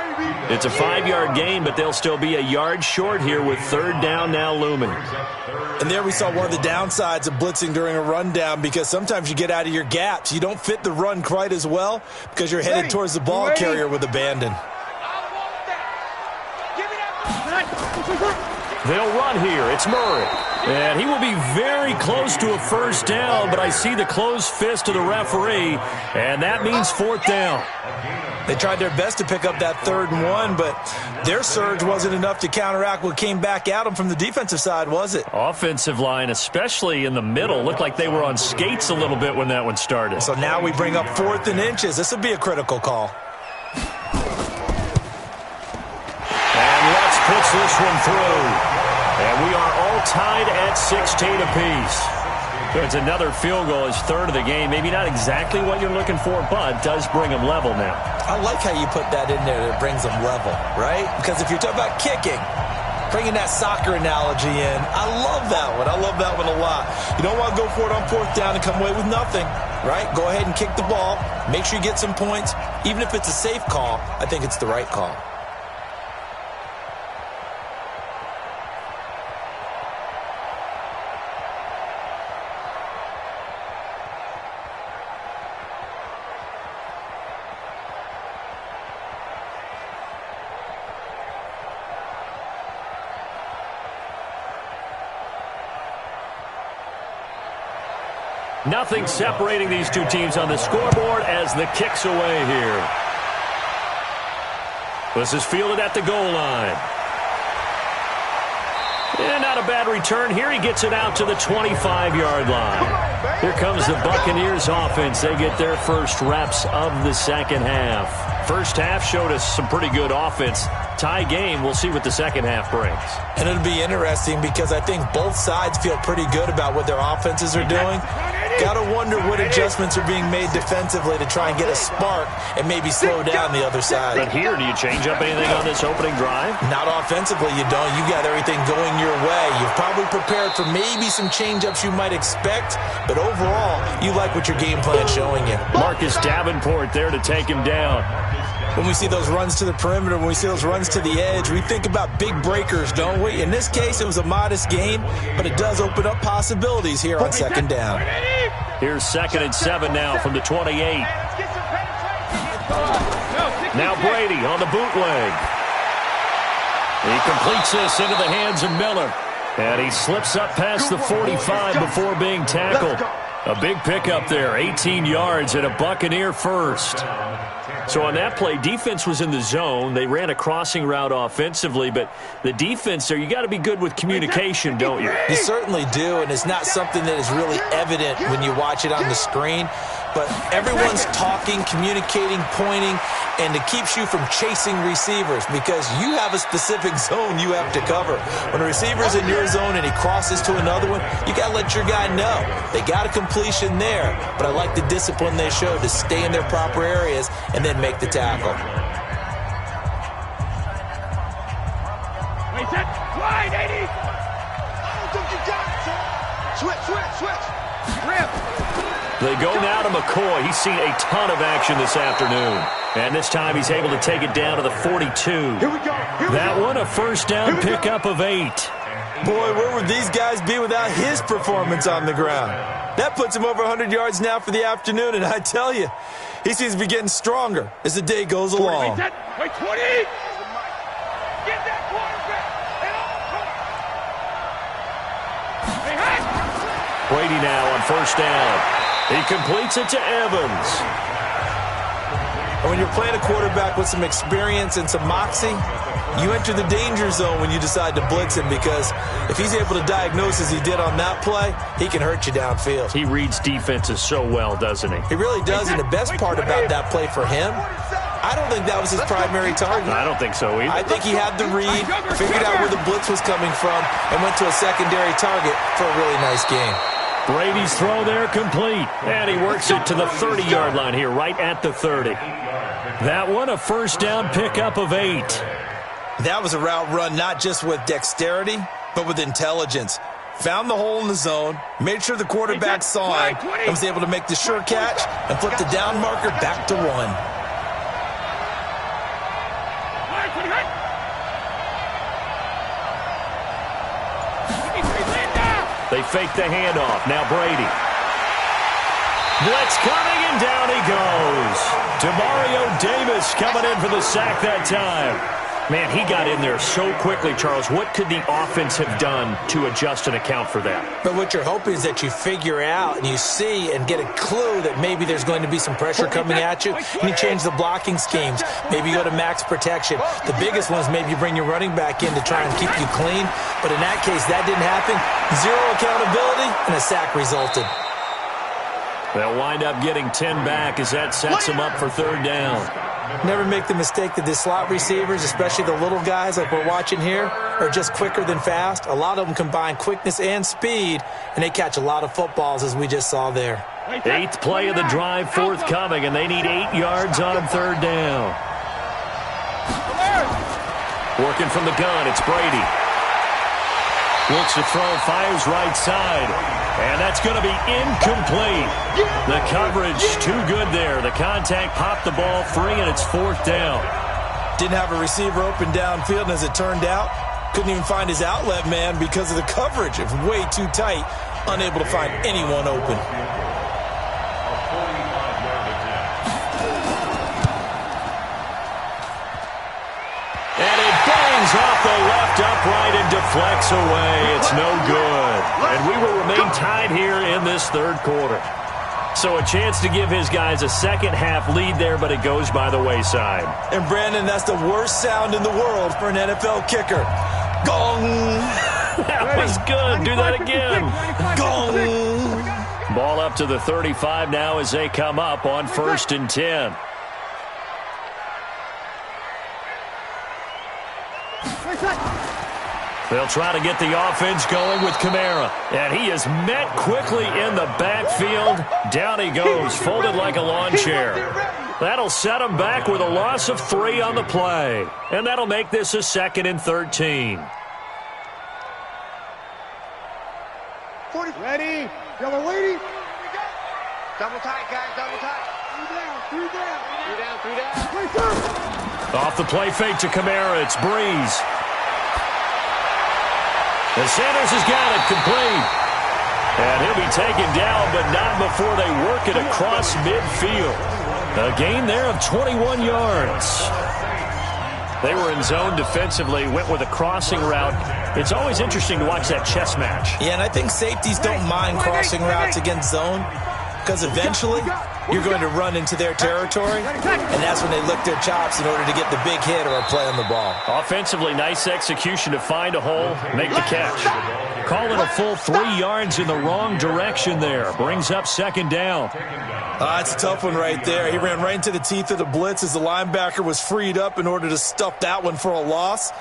[SPEAKER 1] It's a 5-yard gain, but they'll still be a yard short here with 3rd down now looming.
[SPEAKER 2] And there we saw one of the downsides of blitzing during a rundown because sometimes you get out of your gaps. You don't fit the run quite as well because you're headed towards the ball carrier with abandon.
[SPEAKER 1] They'll run here. It's Murray. And he will be very close to a first down, but I see the closed fist of the referee, and that means 4th down.
[SPEAKER 2] They tried their best to pick up that 3rd and 1, but their surge wasn't enough to counteract what came back at them from the defensive side, was it?
[SPEAKER 1] Offensive line, especially in the middle, looked like they were on skates a little bit when that one started.
[SPEAKER 2] So now we bring up 4th and inches. This would be a critical call.
[SPEAKER 1] And Lutz puts this one through. And we are all tied at 16 apiece. It's another field goal, his 3rd of the game. Maybe not exactly what you're looking for, but does bring them level now.
[SPEAKER 2] I like how you put that in there that it brings them level, right? Because if you're talking about kicking, bringing that soccer analogy in, I love that one. I love that one a lot. You don't want to go for it on 4th down and come away with nothing. right? Go ahead and kick the ball. Make sure you get some points. Even if it's a safe call, I think it's the right call.
[SPEAKER 1] Nothing separating these two teams on the scoreboard as the kick's away here. This is fielded at the goal line. And not a bad return here. He gets it out to the 25-yard line. Here comes the Buccaneers offense. They get their first reps of the second half. First half showed us some pretty good offense. Tie game. We'll see what the second half brings.
[SPEAKER 2] And it'll be interesting because I think both sides feel pretty good about what their offenses are doing. Got to wonder what adjustments are being made defensively to try and get a spark and maybe slow down the other side.
[SPEAKER 1] But here, do you change up anything on this opening drive?
[SPEAKER 2] Not offensively, you don't. You got everything going your way. You've probably prepared for maybe some change-ups you might expect, but overall, you like what your game plan's showing you.
[SPEAKER 1] Marcus Davenport there to take him down.
[SPEAKER 2] When we see those runs to the perimeter, when we see those runs to the edge, we think about big breakers, don't we? In this case, it was a modest gain, but it does open up possibilities here on second down.
[SPEAKER 1] Here's 2nd and 7 now from the 28. Now Brady on the bootleg. He completes this into the hands of Miller. And he slips up past the 45 before being tackled. A big pickup there, 18 yards and a Buccaneer first. So on that play, defense was in the zone. They ran a crossing route offensively, but the defense there, you got to be good with communication, don't you?
[SPEAKER 2] You certainly do, and it's not something that is really evident when you watch it on the screen. But everyone's talking, communicating, pointing, and it keeps you from chasing receivers because you have a specific zone you have to cover. When a receiver's in your zone and he crosses to another one, you got to let your guy know. They got a completion there, but I like the discipline they showed to stay in their proper areas and then make the tackle.
[SPEAKER 3] Wait, set, wide, 80. I don't think you got it, sir. Switch. Rip.
[SPEAKER 1] They go now to McCoy. He's seen a ton of action this afternoon. And this time he's able to take it down to the 42.
[SPEAKER 3] Here we go.
[SPEAKER 1] That one a first down pickup of 8.
[SPEAKER 2] Boy, where would these guys be without his performance on the ground? That puts him over 100 yards now for the afternoon, and I tell you, he seems to be getting stronger as the day goes along.
[SPEAKER 3] Wait, 20. Get that quarterback.
[SPEAKER 1] Brady now on first down. He completes it to Evans.
[SPEAKER 2] And when you're playing a quarterback with some experience and some moxie, you enter the danger zone when you decide to blitz him because if he's able to diagnose as he did on that play, he can hurt you downfield.
[SPEAKER 1] He reads defenses so well, doesn't he?
[SPEAKER 2] He really does, and the best part about that play for him, I don't think that was his primary target.
[SPEAKER 1] I don't think so either.
[SPEAKER 2] I think he had the read, figured out where the blitz was coming from, and went to a secondary target for a really nice game.
[SPEAKER 1] Brady's throw there complete, and he works it to the 30-yard line here, right at the 30. That one a first down pickup of 8.
[SPEAKER 2] That was a route run not just with dexterity, but with intelligence. Found the hole in the zone, made sure the quarterback saw him, and was able to make the sure catch and flip the down marker back to 1.
[SPEAKER 1] They fake the handoff. Now Brady. Blitz coming, and down he goes. Demario Davis coming in for the sack that time. Man, he got in there so quickly, Charles. What could the offense have done to adjust and account for that?
[SPEAKER 2] But what you're hoping is that you figure out and you see and get a clue that maybe there's going to be some pressure coming at you, and you change the blocking schemes. Maybe you go to max protection. The biggest one is maybe you bring your running back in to try and keep you clean. But in that case, that didn't happen. Zero accountability, and a sack resulted.
[SPEAKER 1] They'll wind up getting 10 back as that sets them up for third down.
[SPEAKER 2] Never make the mistake that the slot receivers, especially the little guys like we're watching here, are just quicker than fast. A lot of them combine quickness and speed, and they catch a lot of footballs, as we just saw there.
[SPEAKER 1] 8th play of the drive forthcoming, and they need 8 yards on third down. Working from the gun, it's Brady. Looks to throw, fires right side. And that's going to be incomplete. The coverage too good there. The contact popped the ball free, and it's 4th down.
[SPEAKER 2] Didn't have a receiver open downfield, and as it turned out, couldn't even find his outlet man because of the coverage. It was way too tight, unable to find anyone open.
[SPEAKER 1] And it bangs off the left upright and deflects away. It's no good. And we will remain tied here in this 3rd quarter. So a chance to give his guys a second-half lead there, but it goes by the wayside.
[SPEAKER 2] And, Brandon, that's the worst sound in the world for an NFL kicker. Gong!
[SPEAKER 1] That was good. Do that again.
[SPEAKER 2] Gong!
[SPEAKER 1] Ball up to the 35 now as they come up on 1st and 10. They'll try to get the offense going with Kamara. And he is met quickly in the backfield. Down he goes, folded like a lawn chair. That'll set him back with a loss of 3 on the play. And that'll make this a 2nd and 13.
[SPEAKER 3] Ready? Y'all are waiting?
[SPEAKER 4] Double tight, guys, double tight.
[SPEAKER 3] 3 down.
[SPEAKER 1] Off the play fake to Kamara, it's Breeze. And Sanders has got it complete. And he'll be taken down, but not before they work it across midfield. A gain there of 21 yards. They were in zone defensively, went with a crossing route. It's always interesting to watch that chess match.
[SPEAKER 2] Yeah, and I think safeties don't mind crossing routes against zone because eventually you're going to run into their territory, and that's when they lick their chops in order to get the big hit or a play on the ball.
[SPEAKER 1] Offensively, nice execution to find a hole, make the catch. Call it a full 3 yards in the wrong direction there. Brings up 2nd down.
[SPEAKER 2] It's a tough one right there. He ran right into the teeth of the blitz as the linebacker was freed up in order to stuff that one for a loss.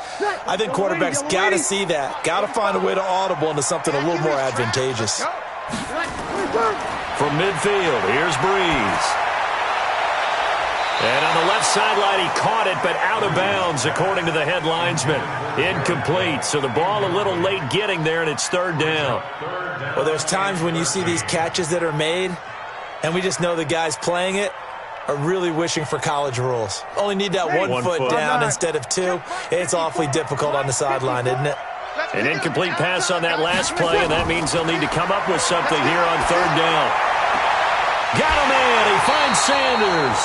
[SPEAKER 2] I think quarterbacks got to see that. Got to find a way to audible into something a little more advantageous.
[SPEAKER 1] From midfield, here's Breeze. And on the left sideline, he caught it, but out of bounds, according to the head linesman. Incomplete, so the ball a little late getting there, and it's 3rd down.
[SPEAKER 2] Well, there's times when you see these catches that are made, and we just know the guys playing it are really wishing for college rules. Only need that one foot down instead of 2. It's awfully difficult on the sideline, isn't it?
[SPEAKER 1] An incomplete pass on that last play, and that means they'll need to come up with something here on 3rd down. Got him in. He finds Sanders.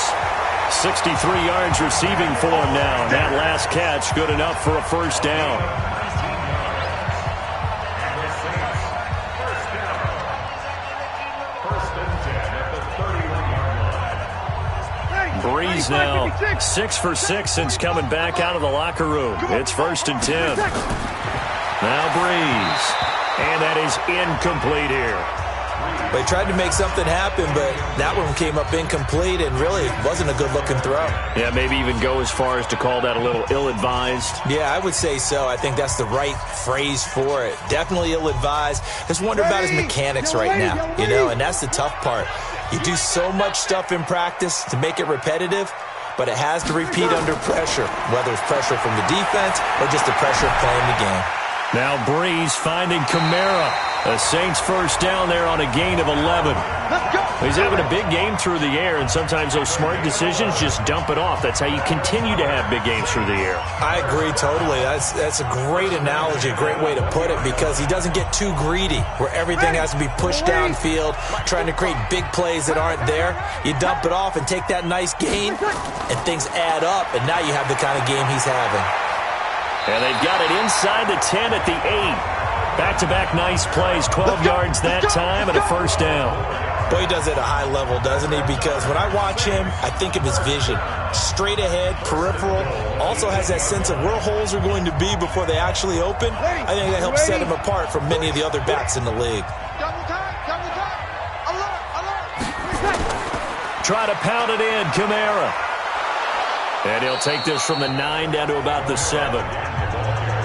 [SPEAKER 1] 63 yards receiving for him now. And that last catch good enough for a 1st down. Breeze now 6 for 6 since coming back out of the locker room. It's 1st and 10. Now Breeze. And that is incomplete here.
[SPEAKER 2] They tried to make something happen, but that one came up incomplete and really wasn't a good-looking throw.
[SPEAKER 1] Yeah, maybe even go as far as to call that a little ill-advised.
[SPEAKER 2] Yeah, I would say so. I think that's the right phrase for it. Definitely ill-advised. Just wonder about his mechanics right now, you know, and that's the tough part. You do so much stuff in practice to make it repetitive, but it has to repeat under pressure, whether it's pressure from the defense or just the pressure of playing the game.
[SPEAKER 1] Now Breeze finding Kamara. The Saints 1st down there on a gain of 11. He's having a big game through the air, and sometimes those smart decisions just dump it off. That's how you continue to have big games through the air.
[SPEAKER 2] I agree totally. That's a great analogy, a great way to put it, because he doesn't get too greedy where everything has to be pushed downfield, trying to create big plays that aren't there. You dump it off and take that nice gain, and things add up, and now you have the kind of game he's having.
[SPEAKER 1] And they've got it inside the 10 at the 8. Back-to-back nice plays, 12 yards that time and a 1st down.
[SPEAKER 2] Boy, he does it at a high level, doesn't he? Because when I watch him, I think of his vision. Straight ahead, peripheral, also has that sense of where holes are going to be before they actually open. I think that helps set him apart from many of the other backs in the league.
[SPEAKER 1] Try to pound it in, Kamara. And he'll take this from the 9 down to about the 7.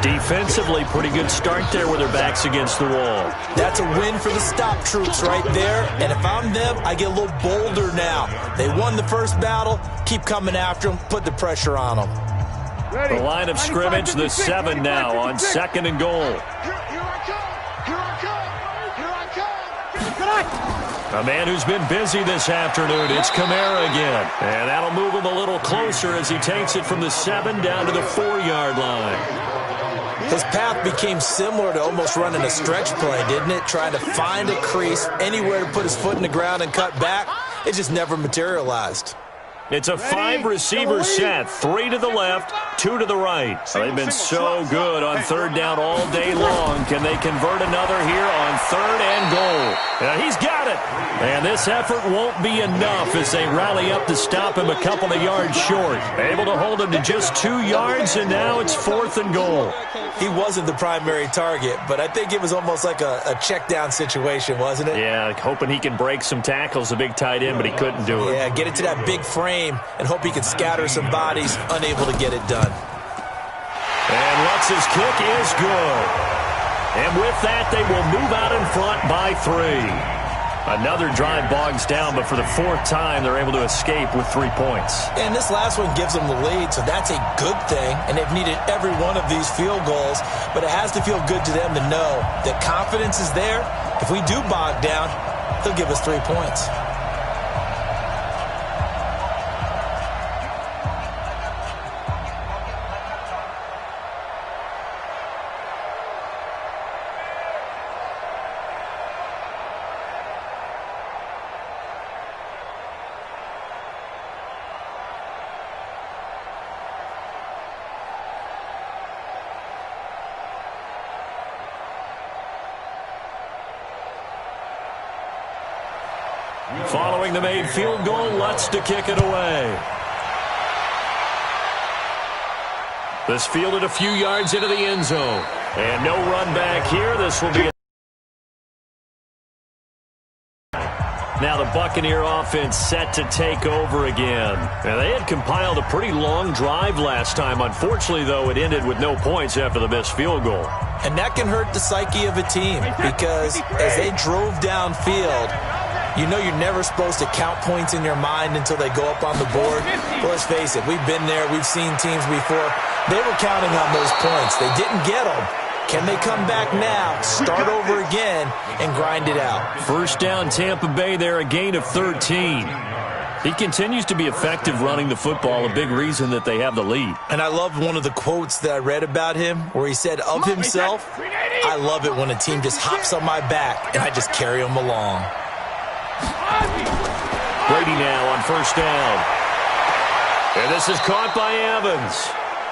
[SPEAKER 1] Defensively, pretty good start there with their backs against the wall.
[SPEAKER 2] That's a win for the stop troops right there. And if I'm them, I get a little bolder now. They won the first battle. Keep coming after them. Put the pressure on them.
[SPEAKER 1] The line of scrimmage, the 7 now on 2nd and goal. A man who's been busy this afternoon. It's Kamara again. And that'll move him a little closer as he takes it from the 7 down to the 4-yard line.
[SPEAKER 2] His path became similar to almost running a stretch play, didn't it? Trying to find a crease, anywhere to put his foot in the ground and cut back. It just never materialized.
[SPEAKER 1] It's a 5-receiver set, 3 to the left, 2 to the right. They've been so good on third down all day long. Can they convert another here on 3rd and goal? Yeah, he's got it. And this effort won't be enough as they rally up to stop him a couple of yards short. Able to hold him to just 2 yards, and now it's 4th and goal.
[SPEAKER 2] He wasn't the primary target, but I think it was almost like a check down situation, wasn't it?
[SPEAKER 1] Yeah, hoping he can break some tackles, a big tight end, but he couldn't do it.
[SPEAKER 2] Yeah, get it to that big frame and hope he can scatter some bodies, unable to get it done.
[SPEAKER 1] And Lutz's kick is good. And with that, they will move out in front by 3. Another drive bogs down, but for the 4th time, they're able to escape with 3 points.
[SPEAKER 2] And this last one gives them the lead, so that's a good thing. And they've needed every one of these field goals, but it has to feel good to them to know that confidence is there. If we do bog down, they'll give us 3 points.
[SPEAKER 1] Following the made field goal, Lutz to kick it away. This fielded a few yards into the end zone. And no run back here. This will be now the Buccaneer offense set to take over again. Now, they had compiled a pretty long drive last time. Unfortunately, though, it ended with no points after the missed field goal.
[SPEAKER 2] And that can hurt the psyche of a team because as they drove downfield, you know you're never supposed to count points in your mind until they go up on the board. But let's face it, we've been there. We've seen teams before. They were counting on those points. They didn't get them. Can they come back now, start over again, and grind it out?
[SPEAKER 1] 1st down, Tampa Bay there, a gain of 13. He continues to be effective running the football, a big reason that they have the lead.
[SPEAKER 2] And I love one of the quotes that I read about him where he said of himself, I love it when a team just hops on my back and I just carry them along.
[SPEAKER 1] Brady now on 1st down. And this is caught by Evans.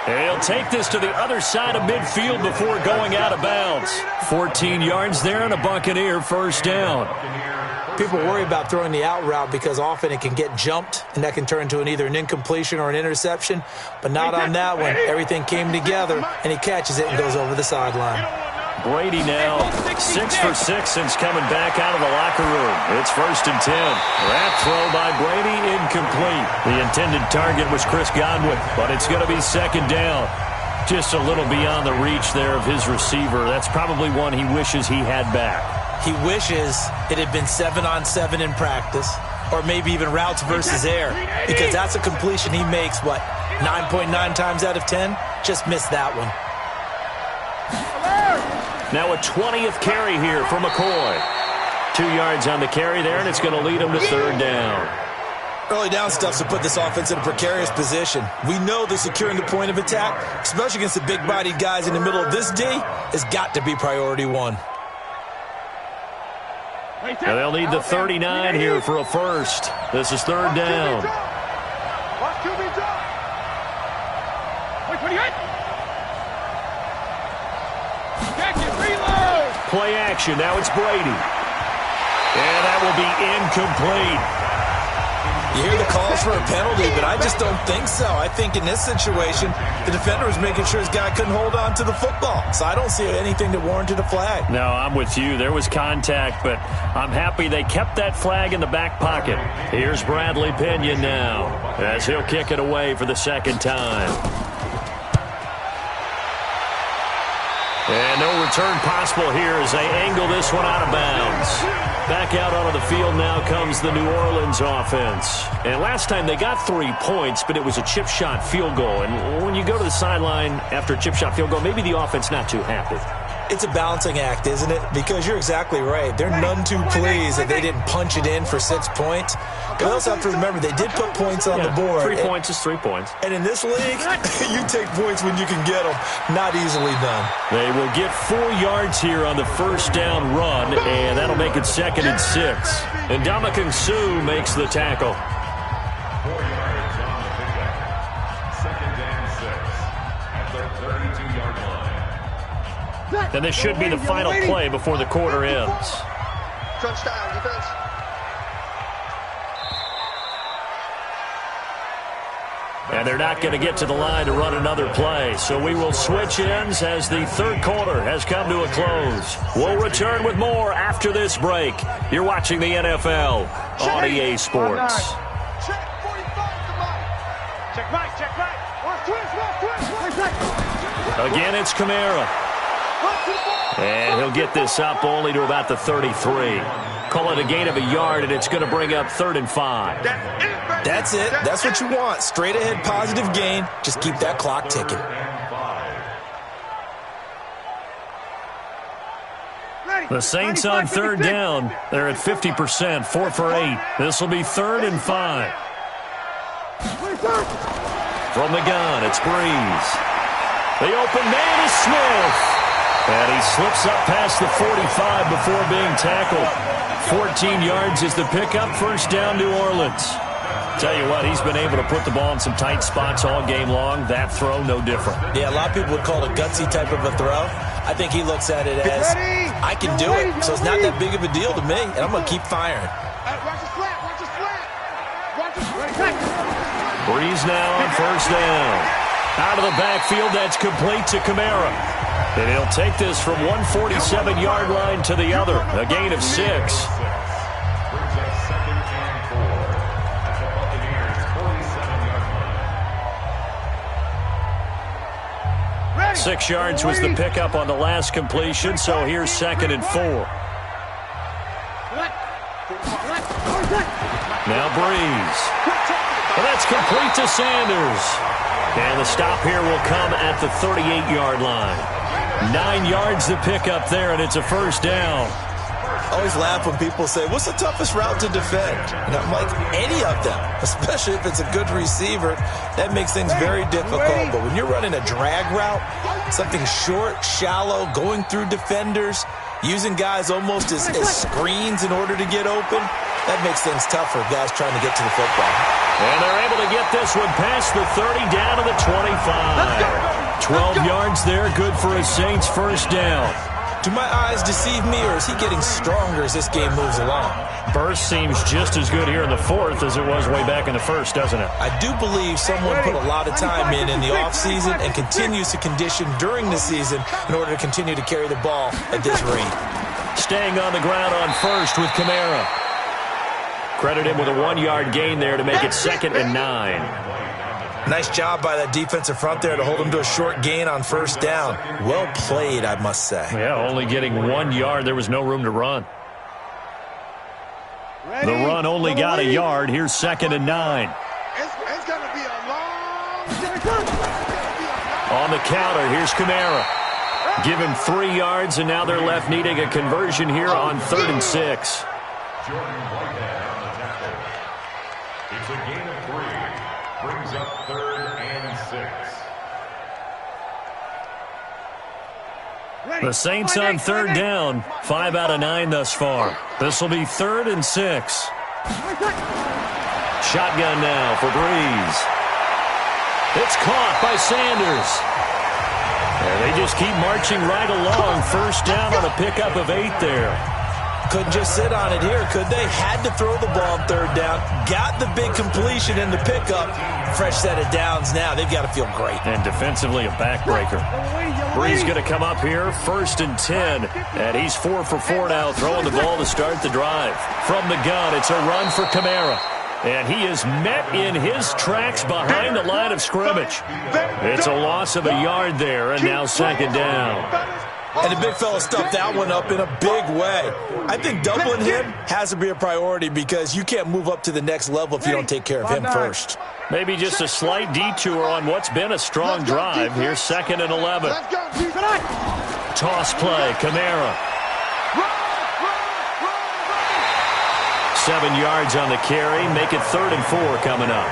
[SPEAKER 1] And he'll take this to the other side of midfield before going out of bounds. 14 yards there and a Buccaneer 1st down.
[SPEAKER 2] People worry about throwing the out route because often it can get jumped, and that can turn into either an incompletion or an interception. But not on that one. Everything came together, and he catches it and goes over the sideline.
[SPEAKER 1] Brady now 6 for 6 since coming back out of the locker room. It's 1st and 10. That throw by Brady incomplete. The intended target was Chris Godwin, but it's going to be 2nd down. Just a little beyond the reach there of his receiver. That's probably one he wishes he had back.
[SPEAKER 2] He wishes it had been 7-on-7 in practice, or maybe even routes versus air, because that's a completion he makes, 9.9 times out of 10? Just missed that one.
[SPEAKER 1] Now a 20th carry here for McCoy. 2 yards on the carry there, and it's going to lead him to 3rd down.
[SPEAKER 2] Early down stuff's to put this offense in a precarious position. We know that securing the point of attack, especially against the big-bodied guys in the middle of this D, has got to be priority 1.
[SPEAKER 1] Now they'll need the 39 here for a first. This is 3rd down. Play action. Now it's Brady. And that will be incomplete.
[SPEAKER 2] You hear the calls for a penalty, but I just don't think so. I think in this situation, the defender was making sure his guy couldn't hold on to the football. So I don't see anything that warranted a flag.
[SPEAKER 1] No, I'm with you. There was contact, but I'm happy they kept that flag in the back pocket. Here's Bradley Pinion now as he'll kick it away for the 2nd time. And no return possible here as they angle this one out of bounds. Back out onto the field now comes the New Orleans offense. And last time they got 3 points, but it was a chip shot field goal. And when you go to the sideline after a chip shot field goal, maybe the offense not too happy.
[SPEAKER 2] It's a balancing act, isn't it? Because you're exactly right. They're none too pleased that they didn't punch it in for 6 points. But we also have to remember they did put points on the board.
[SPEAKER 1] 3 points is 3 points.
[SPEAKER 2] And in this league, you take points when you can get them. Not easily done.
[SPEAKER 1] They will get 4 yards here on the first down run, and that'll make it 2nd and 6. And Ndamukong Suh makes the tackle.
[SPEAKER 5] 4 yards on the pickup. 2nd and 6 at the 32-yard line.
[SPEAKER 1] And this should be the final play before the quarter ends.
[SPEAKER 4] Crunch down, defense.
[SPEAKER 1] And they're not going to get to the line to run another play. So we will switch ends as the third quarter has come to a close. We'll return with more after this break. You're watching the NFL on EA Sports.
[SPEAKER 4] Check 45 to Mike.
[SPEAKER 3] Check right, check right. One twist.
[SPEAKER 1] Again, it's Kamara. And he'll get this up only to about the 33. Call it a gain of a yard, and it's going to bring up 3rd and 5.
[SPEAKER 2] That's it. That's what you want. Straight ahead positive gain. Just keep that clock ticking.
[SPEAKER 1] The Saints on 3rd down. They're at 50%, 4 for 8. This will be 3rd and 5. From the gun, it's Breeze. The open man is Smith. And he slips up past the 45 before being tackled. 14 yards is the pickup. First down, New Orleans. Tell you what, he's been able to put the ball in some tight spots all game long. That throw, no different.
[SPEAKER 2] Yeah, a lot of people would call it a gutsy type of a throw. I think he looks at it as, I can do it, so it's not that big of a deal to me, and I'm going to keep firing.
[SPEAKER 3] Watch the slant, watch the slant. Watch the slant.
[SPEAKER 1] Breeze now on first down. Out of the backfield, that's complete to Kamara. And he'll take this from 147-yard line to the other. A gain of 6.
[SPEAKER 5] Brings up 2nd and 4 at the Buccaneers' 47-yard line.
[SPEAKER 1] 6 yards was the pickup on the last completion, so here's 2nd and 4. Now Breeze. And that's complete to Sanders. And the stop here will come at the 38-yard line. 9 yards to pick up there, and it's a first down.
[SPEAKER 2] I always laugh when people say, what's the toughest route to defend? And I'm like, any of them, especially if it's a good receiver. That makes things very difficult. But when you're running a drag route, something short, shallow, going through defenders, using guys almost as screens in order to get open, that makes things tough for guys trying to get to the football.
[SPEAKER 1] And they're able to get this one past the 30 down to the 25. 12 yards there, good for a Saints first down.
[SPEAKER 2] Do my eyes deceive me, or is he getting stronger as this game moves along?
[SPEAKER 1] Burst seems just as good here in the fourth as it was way back in the first, doesn't it?
[SPEAKER 2] I do believe someone put a lot of time in the offseason and continues to condition during the season in order to continue to carry the ball at this rate.
[SPEAKER 1] Staying on the ground on first with Kamara. Credit him with a 1-yard gain there to make it 2nd and 9.
[SPEAKER 2] Nice job by that defensive front there to hold him to a short gain on first down. Well played, I must say.
[SPEAKER 1] Yeah, only getting 1 yard. There was no room to run. The run only got a yard. Here's 2nd and 9.
[SPEAKER 4] It's going to be a long...
[SPEAKER 1] On the counter, here's Kamara. Give him 3 yards, and now they're left needing a conversion here on 3rd and 6.
[SPEAKER 5] Jordan Whitehead on the tackle. It's a gain of 3. Brings up 3rd and 6.
[SPEAKER 1] The Saints on 3rd down. 5 out of 9 thus far. This will be 3rd and 6. Shotgun now for Breeze. It's caught by Sanders. And they just keep marching right along. First down on a pickup of 8 there.
[SPEAKER 2] Couldn't just sit on it here, could they? Had to throw the ball on 3rd down. Got the big completion in the pickup. Fresh set of downs now. They've got to feel great.
[SPEAKER 1] And defensively, a backbreaker. Breeze going to come up here, 1st and 10. And he's 4 for 4 now, throwing the ball to start the drive. From the gun, it's a run for Kamara. And he is met in his tracks behind the line of scrimmage. It's a loss of a yard there, and now 2nd down.
[SPEAKER 2] And the big fella stuffed that one up in a big way. I think doubling him has to be a priority because you can't move up to the next level if you don't take care of him first.
[SPEAKER 1] Maybe just a slight detour on what's been a strong drive. Here's 2nd and 11. toss play. Kamara. 7 yards on the carry. Make it 3rd and 4 coming up.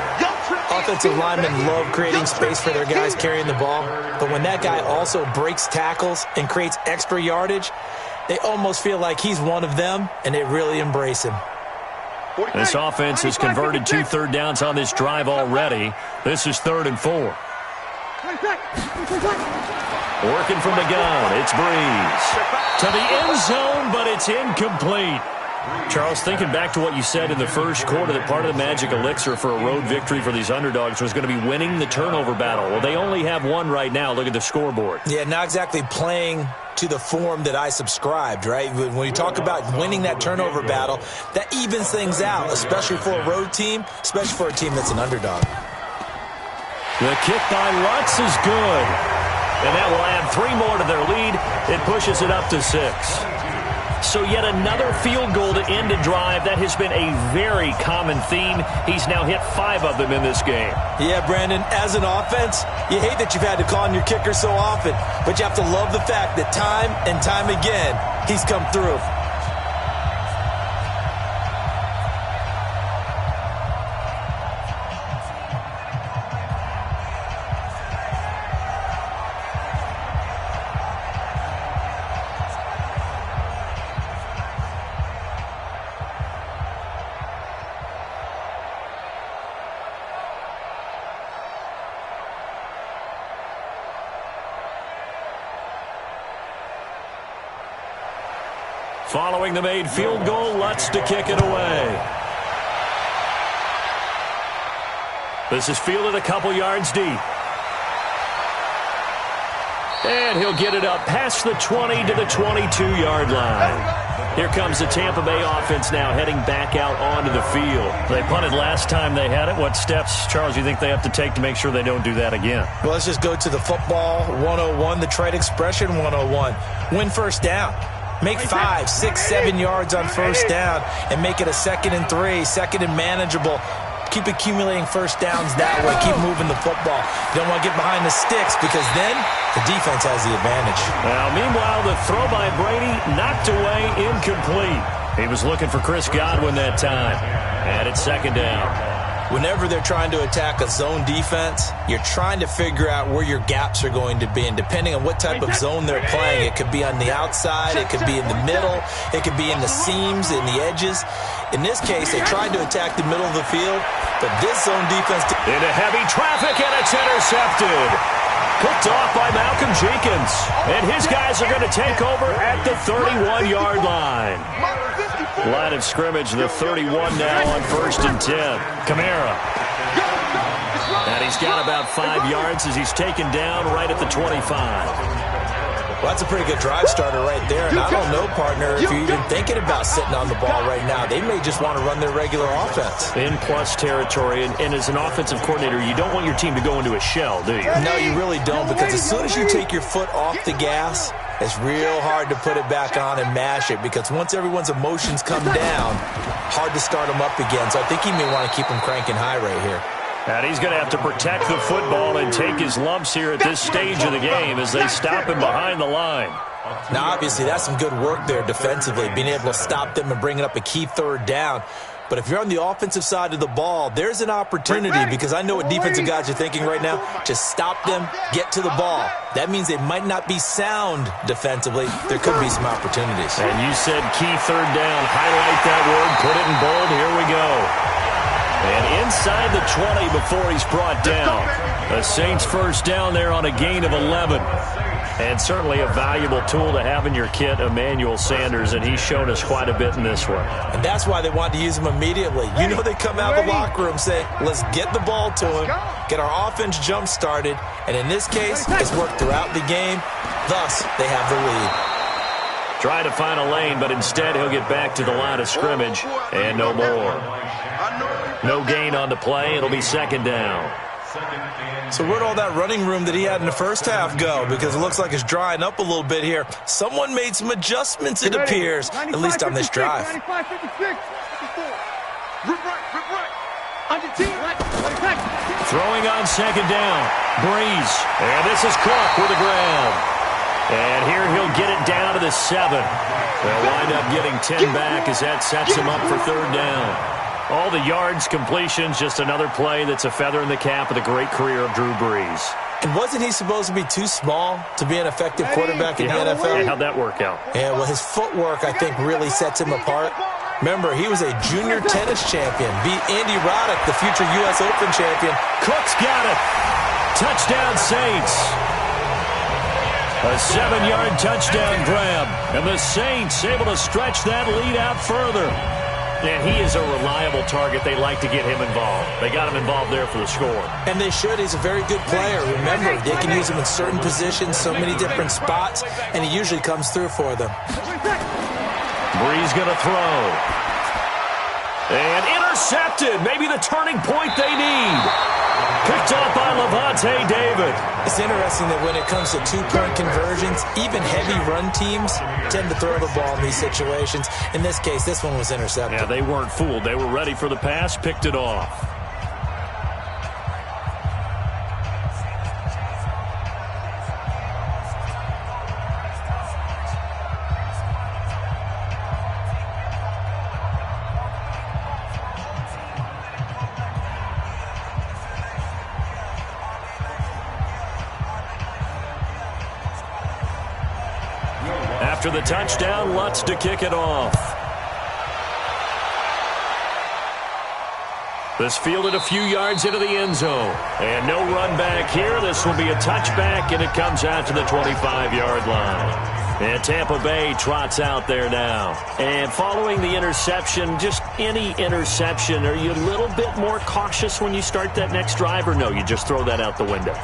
[SPEAKER 2] Offensive linemen love creating space for their guys carrying the ball, but when that guy also breaks tackles and creates extra yardage, they almost feel like he's one of them, and they really embrace him.
[SPEAKER 1] This offense has converted 2 third downs on this drive already. This is 3rd and 4. Working from the gun, it's Breeze. To the end zone, but it's incomplete. Charles, thinking back to what you said in the first quarter, that part of the magic elixir for a road victory for these underdogs was going to be winning the turnover battle. Well, they only have one right now. Look at the scoreboard.
[SPEAKER 2] Yeah, not exactly playing to the form that I subscribed, right? When you talk about winning that turnover battle, that evens things out, especially for a road team, especially for a team that's an underdog.
[SPEAKER 1] The kick by Lutz is good. And that will add 3 more to their lead. It pushes it up to 6. So yet another field goal to end a drive. That has been a very common theme. He's now hit 5 of them in this game.
[SPEAKER 2] Yeah, Brandon, as an offense, you hate that you've had to call on your kicker so often, but you have to love the fact that time and time again, he's come through.
[SPEAKER 1] Following the made field goal, Lutz to kick it away. This is fielded a couple yards deep. And he'll get it up past the 20 to the 22-yard line. Here comes the Tampa Bay offense now heading back out onto the field. They punted last time they had it. What steps, Charles, do you think they have to take to make sure they don't do that again?
[SPEAKER 2] Well, let's just go to the football 101, the trade expression 101. Win first down. Make 5, 6, 7 yards on first down and make it a 2nd and 3, 2nd and manageable. Keep accumulating first downs that way. Keep moving the football. You don't want to get behind the sticks because then the defense has the advantage.
[SPEAKER 1] Now, meanwhile, the throw by Brady knocked away, incomplete. He was looking for Chris Godwin that time. And it's 2nd down.
[SPEAKER 2] Whenever they're trying to attack a zone defense, you're trying to figure out where your gaps are going to be. And depending on what type of zone they're playing, it could be on the outside, it could be in the middle, it could be in the seams, in the edges. In this case, they tried to attack the middle of the field, but this zone defense...
[SPEAKER 1] Into heavy traffic, and it's intercepted. Picked off by Malcolm Jenkins. And his guys are going to take over at the 31-yard line. Line of scrimmage, the 31 now on 1st and 10. Kamara. And he's got about 5 yards as he's taken down right at the 25.
[SPEAKER 2] Well, that's a pretty good drive starter right there. And I don't know, partner, if you're even thinking about sitting on the ball right now. They may just want to run their regular offense.
[SPEAKER 1] In plus territory. And as an offensive coordinator, you don't want your team to go into a shell, do you?
[SPEAKER 2] No, you really don't, because as soon as you take your foot off the gas, it's real hard to put it back on and mash it, because once everyone's emotions come down, hard to start them up again. So I think he may want to keep them cranking high right here.
[SPEAKER 1] And he's going to have to protect the football and take his lumps here at this stage of the game as they stop him behind the line.
[SPEAKER 2] Now, obviously, that's some good work there defensively, being able to stop them and bringing up a key 3rd down. But if you're on the offensive side of the ball, there's an opportunity, because I know what defensive guys are thinking right now, to stop them, get to the ball. That means they might not be sound defensively. There could be some opportunities.
[SPEAKER 1] And you said key 3rd down. Highlight that word. Put it in bold. Here we go. And inside the 20 before he's brought down. The Saints first down there on a gain of 11. And certainly a valuable tool to have in your kit, Emmanuel Sanders, and he's shown us quite a bit in this one.
[SPEAKER 2] And that's why they wanted to use him immediately. You know, they come out of the locker room saying, let's get the ball to him, get our offense jump-started, and in this case, it's worked throughout the game. Thus, they have the lead.
[SPEAKER 1] Try to find a lane, but instead he'll get back to the line of scrimmage, and no more. No gain on the play. It'll be 2nd down.
[SPEAKER 2] So where'd all that running room that he had in the first half go? Because it looks like it's drying up a little bit here. Someone made some adjustments, it appears, at least on this drive.
[SPEAKER 1] Throwing on 2nd down. Breeze. And this is Cook with a grab. And here he'll get it down to the 7. They'll wind up getting 10 back as that sets him up for third down. All the yards, completions, just another play that's a feather in the cap of the great career of Drew Brees.
[SPEAKER 2] And wasn't he supposed to be too small to be an effective quarterback in the NFL?
[SPEAKER 1] Yeah, how'd that work out?
[SPEAKER 2] Yeah, well, his footwork, I think, really sets him apart. Remember, he was a junior tennis champion, beat Andy Roddick, the future U.S. Open champion.
[SPEAKER 1] Cook's got it. Touchdown, Saints. A 7-yard touchdown grab. And the Saints able to stretch that lead out further. And he is a reliable target. They like to get him involved. They got him involved there for the score.
[SPEAKER 2] And they should. He's a very good player. Remember, they can use him in certain positions, so many different spots, and he usually comes through for them.
[SPEAKER 1] Brees going to throw. And intercepted. Maybe the turning point they need. Picked off by Levante David.
[SPEAKER 2] It's interesting that when it comes to two-point conversions, even heavy run teams tend to throw the ball in these situations. In this case, this one was intercepted.
[SPEAKER 1] Yeah, they weren't fooled. They were ready for the pass, picked it off. After the touchdown, Lutz to kick it off. This fielded a few yards into the end zone. And no run back here. This will be a touchback, and it comes out to the 25-yard line. And Tampa Bay trots out there now. And following the interception, just any interception, are you a little bit more cautious when you start that next drive, or no, you just throw that out the window?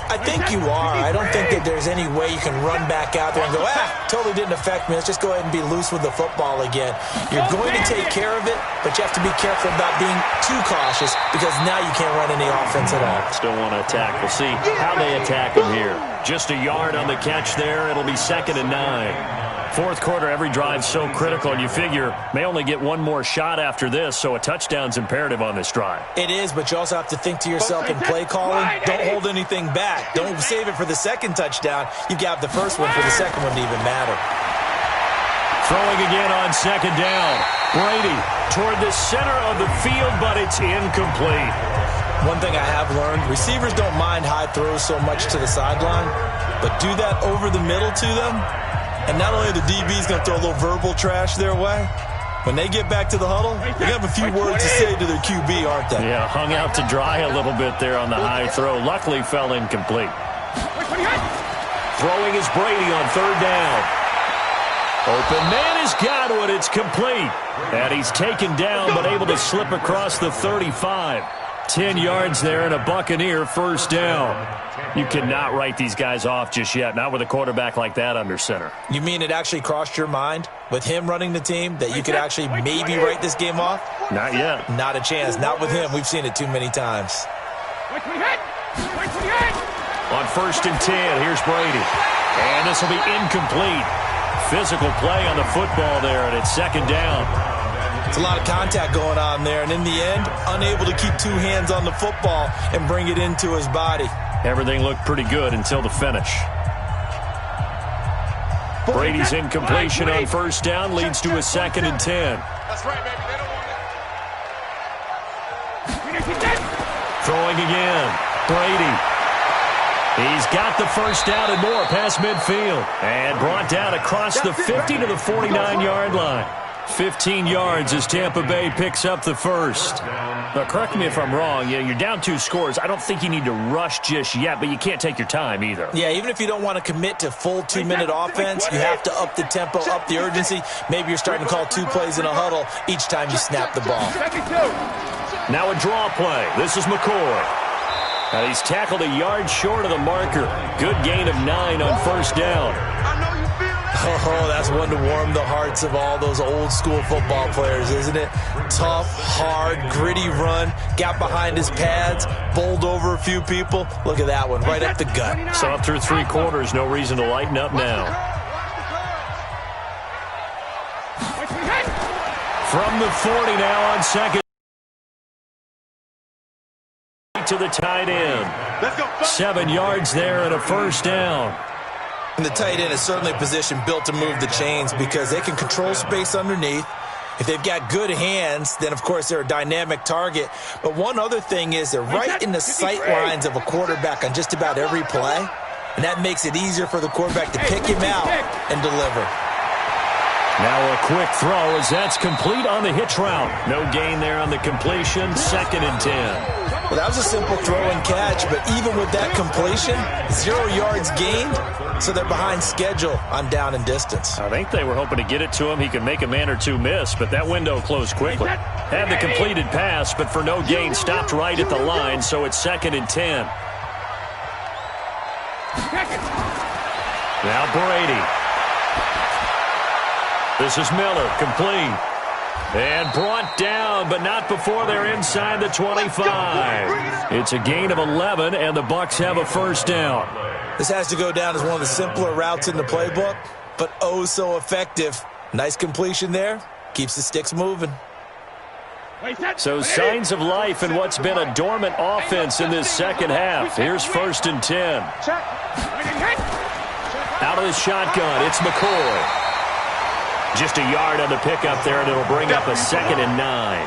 [SPEAKER 2] I think you are. I don't think that there's any way you can run back out there and go, totally didn't affect me. Let's just go ahead and be loose with the football again. You're going to take care of it, but you have to be careful about being too cautious because now you can't run any offense at all.
[SPEAKER 1] Still want to attack. We'll see how they attack him here. Just a yard on the catch there. It'll be 2nd and 9. Fourth quarter, every drive's so critical, and you figure may only get one more shot after this, so a touchdown's imperative on this drive.
[SPEAKER 2] It is, but you also have to think to yourself in play calling, don't hold anything back. Don't save it for the second touchdown. You've got the first one for the second one to even matter.
[SPEAKER 1] Throwing again on 2nd down. Brady toward the center of the field, but it's incomplete.
[SPEAKER 2] One thing I have learned, receivers don't mind high throws so much to the sideline, but do that over the middle to them, and not only are the DBs going to throw a little verbal trash their way, when they get back to the huddle, they have a few words to say to their QB, aren't they?
[SPEAKER 1] Yeah, hung out to dry a little bit there on the high throw. Luckily fell incomplete. Throwing is Brady on 3rd down. Open man has got it. It's complete. And he's taken down but able to slip across the 35. 10 yards there and a Buccaneer first down. You cannot write these guys off just yet, not with a quarterback like that under center.
[SPEAKER 2] You mean it actually crossed your mind with him running the team that you could actually maybe write this game off?
[SPEAKER 1] Not yet.
[SPEAKER 2] Not a chance. Not with him. We've seen it too many times.
[SPEAKER 1] On 1st and 10, here's Brady. And this will be incomplete. Physical play on the football there, and it's 2nd down.
[SPEAKER 2] It's a lot of contact going on there, and in the end, unable to keep two hands on the football and bring it into his body.
[SPEAKER 1] Everything looked pretty good until the finish. Brady's incompletion on 1st down leads to a 2nd and 10.
[SPEAKER 4] That's right, baby. They don't want it.
[SPEAKER 1] Throwing again. Brady. He's got the first down and more past midfield. And brought down across the 50 to the 49-yard line. 15 yards as Tampa Bay picks up the first. Now, correct me if I'm wrong. You're down 2 scores. I don't think you need to rush just yet, but you can't take your time either.
[SPEAKER 2] Yeah, even if you don't want to commit to full 2-minute offense, you have to up the tempo, up the urgency. Maybe you're starting to call 2 plays in a huddle each time you snap the ball.
[SPEAKER 1] Now a draw play. This is McCoy. Now he's tackled a yard short of the marker. Good gain of 9 on 1st down.
[SPEAKER 2] Oh, that's one to warm the hearts of all those old-school football players, isn't it? Tough, hard, gritty run, got behind his pads, bowled over a few people. Look at that one, right up the gut.
[SPEAKER 1] So up through 3 quarters, no reason to lighten up now. From the 40 now on 2nd. To the tight end. 7 yards there and a first down.
[SPEAKER 2] And the tight end is certainly a position built to move the chains because they can control space underneath. If they've got good hands, then, of course, they're a dynamic target. But one other thing is they're right in the sight lines of a quarterback on just about every play, and that makes it easier for the quarterback to pick him out and deliver.
[SPEAKER 1] Now a quick throw as that's complete on the hitch route. No gain there on the completion, 2nd and 10.
[SPEAKER 2] Well, that was a simple throw and catch, but even with that completion, 0 yards gained, so they're behind schedule on down and distance.
[SPEAKER 1] I think they were hoping to get it to him. He could make a man or two miss, but that window closed quickly. Had the completed pass, but for no gain, stopped right at the line, so it's 2nd and 10. Now Brady. This is Miller, complete. And brought down, but not before they're inside the 25. It's a gain of 11, and the Bucs have a first down.
[SPEAKER 2] This has to go down as one of the simpler routes in the playbook, but oh so effective. Nice completion there. Keeps the sticks moving.
[SPEAKER 1] So signs of life in what's been a dormant offense in this second half. Here's 1st and 10. Out of the shotgun, it's McCoy. Just a yard on the pickup there, and it'll bring up a 2nd and 9.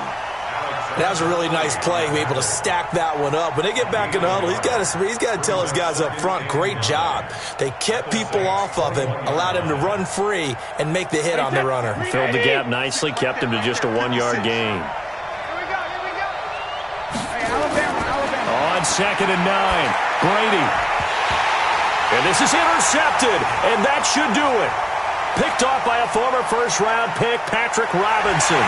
[SPEAKER 2] That was a really nice play, able to stack that one up. When they get back in the huddle, he's got to tell his guys up front, great job. They kept people off of him, allowed him to run free, and make the hit on the runner.
[SPEAKER 1] Filled the gap nicely, kept him to just a 1-yard gain. On 2nd and 9, Brady. And this is intercepted, and that should do it. Picked off by a former first-round pick, Patrick Robinson.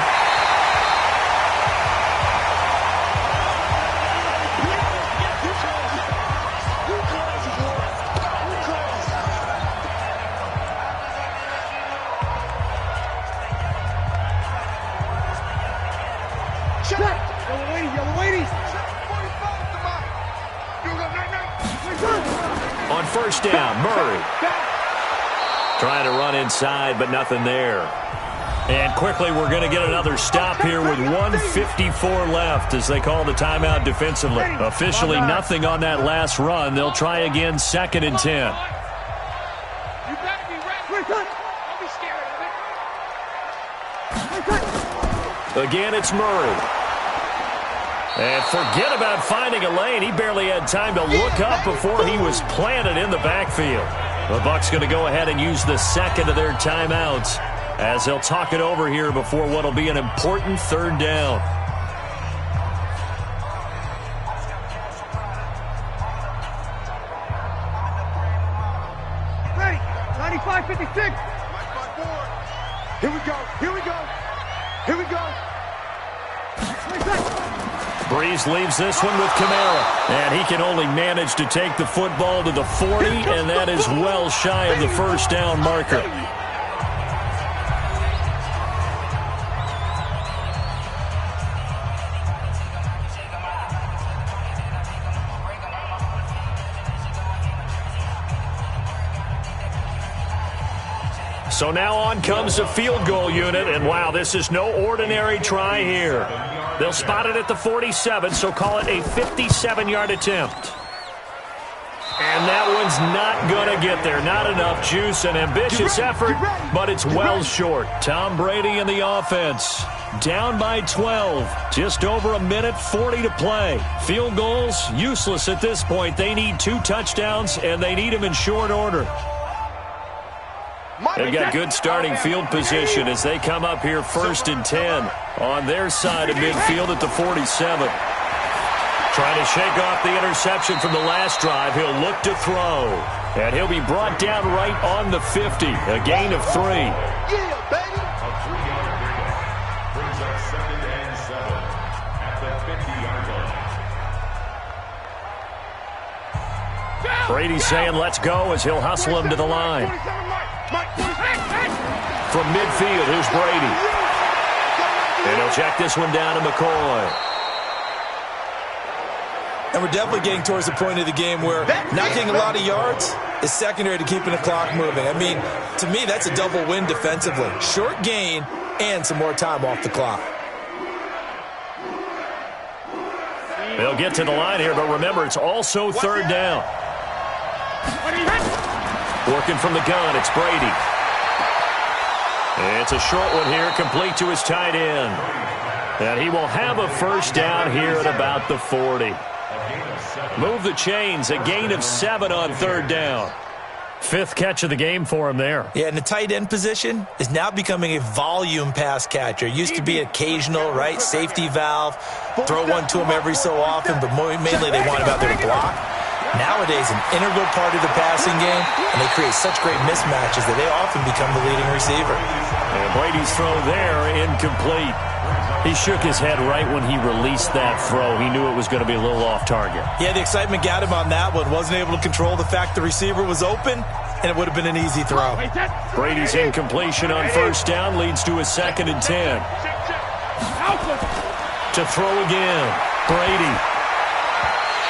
[SPEAKER 1] On 1st down, Murray. Trying to run inside, but nothing there. And quickly, we're going to get another stop here with 1:54 left as they call the timeout defensively. Officially nothing on that last run. They'll try again, 2nd and 10. Again, it's Murray. And forget about finding a lane. He barely had time to look up before he was planted in the backfield. The Bucs going to go ahead and use the second of their timeouts as they'll talk it over here before what will be an important 3rd down.
[SPEAKER 3] Ready, 95-56. Here we go, here we go, here we go.
[SPEAKER 1] Breeze leaves this one with Kamara, and he can only manage to take the football to the 40, and that is well shy of the 1st down marker. So now on comes the field goal unit, and wow, this is no ordinary try here. They'll spot it at the 47, so call it a 57-yard attempt. And that one's not going to get there. Not enough juice, an ambitious effort, but it's well short. Tom Brady and the offense down by 12. Just over a minute 40 to play. Field goals, useless at this point. They need 2 touchdowns, and they need them in short order. They've got good starting field position as they come up here 1st and 10 on their side of midfield at the 47. Trying to shake off the interception from the last drive. He'll look to throw. And he'll be brought down right on the 50. A gain of 3.
[SPEAKER 5] Yeah, baby. A 3-yard pickup brings up 2nd and 7 at the 50-yard line.
[SPEAKER 1] Brady's saying let's go as he'll hustle him to the line. From midfield, here's Brady. And he'll check this one down to McCoy.
[SPEAKER 2] And we're definitely getting towards the point of the game where not getting a lot of yards is secondary to keeping the clock moving. I mean, to me, that's a double win defensively. Short gain and some more time off the clock.
[SPEAKER 1] They'll get to the line here, but remember, it's also 3rd down. Working from the gun, it's Brady. It's a short one here, complete to his tight end. And he will have a first down here at about the 40. Move the chains, a gain of 7 on third down. 5th catch of the game for him there.
[SPEAKER 2] Yeah, and the tight end position is now becoming a volume pass catcher. Used to be occasional, right, safety valve, throw one to him every so often, but mainly they want him out there to block. Nowadays, an integral part of the passing game, and they create such great mismatches that they often become the leading receiver.
[SPEAKER 1] And Brady's throw there, incomplete. He shook his head right when he released that throw. He knew it was going to be a little off target.
[SPEAKER 2] Yeah, the excitement got him on that one. Wasn't able to control the fact the receiver was open, and it would have been an easy throw.
[SPEAKER 1] Brady's incompletion on first down leads to a 2nd and 10. To throw again, Brady.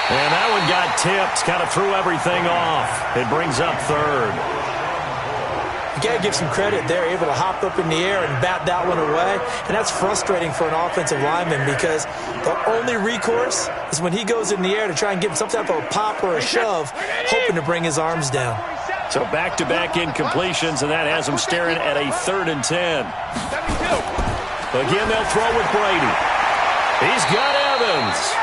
[SPEAKER 1] And that one got tipped, kind of threw everything off. It brings up 3rd.
[SPEAKER 2] You got to give some credit there, able to hop up in the air and bat that one away. And that's frustrating for an offensive lineman because the only recourse is when he goes in the air to try and get some type of a pop or a shove, hoping to bring his arms down.
[SPEAKER 1] So back-to-back incompletions, and that has him staring at a 3rd and 10. Again, they'll throw with Brady. He's got Evans.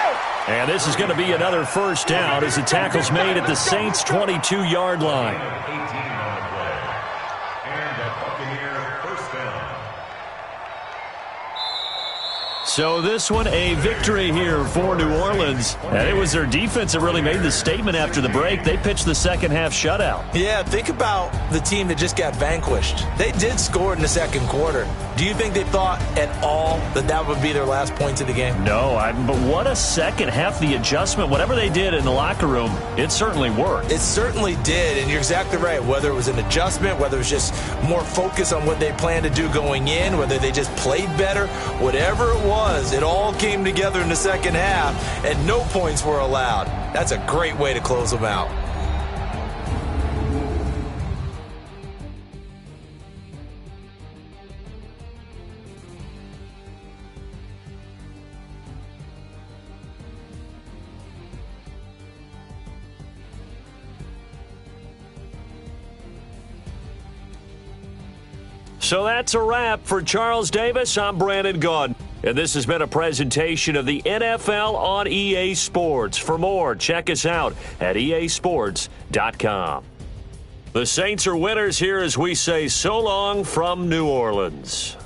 [SPEAKER 1] And this is going to be another first down as the tackle's made at the Saints' 22-yard line. So this one, a victory here for New Orleans. And it was their defense that really made the statement after the break. They pitched the second-half shutout.
[SPEAKER 2] Yeah, think about the team that just got vanquished. They did score in the second quarter. Do you think they thought at all that that would be their last points of the game?
[SPEAKER 1] No, but what a second half. The adjustment, whatever they did in the locker room, it certainly worked.
[SPEAKER 2] It certainly did, and you're exactly right. Whether it was an adjustment, whether it was just more focus on what they planned to do going in, whether they just played better, whatever it was, it all came together in the second half, and no points were allowed. That's a great way to close them out.
[SPEAKER 1] So that's a wrap for Charles Davis. I'm Brandon Gaudin. And this has been a presentation of the NFL on EA Sports. For more, check us out at easports.com. The Saints are winners here as we say so long from New Orleans.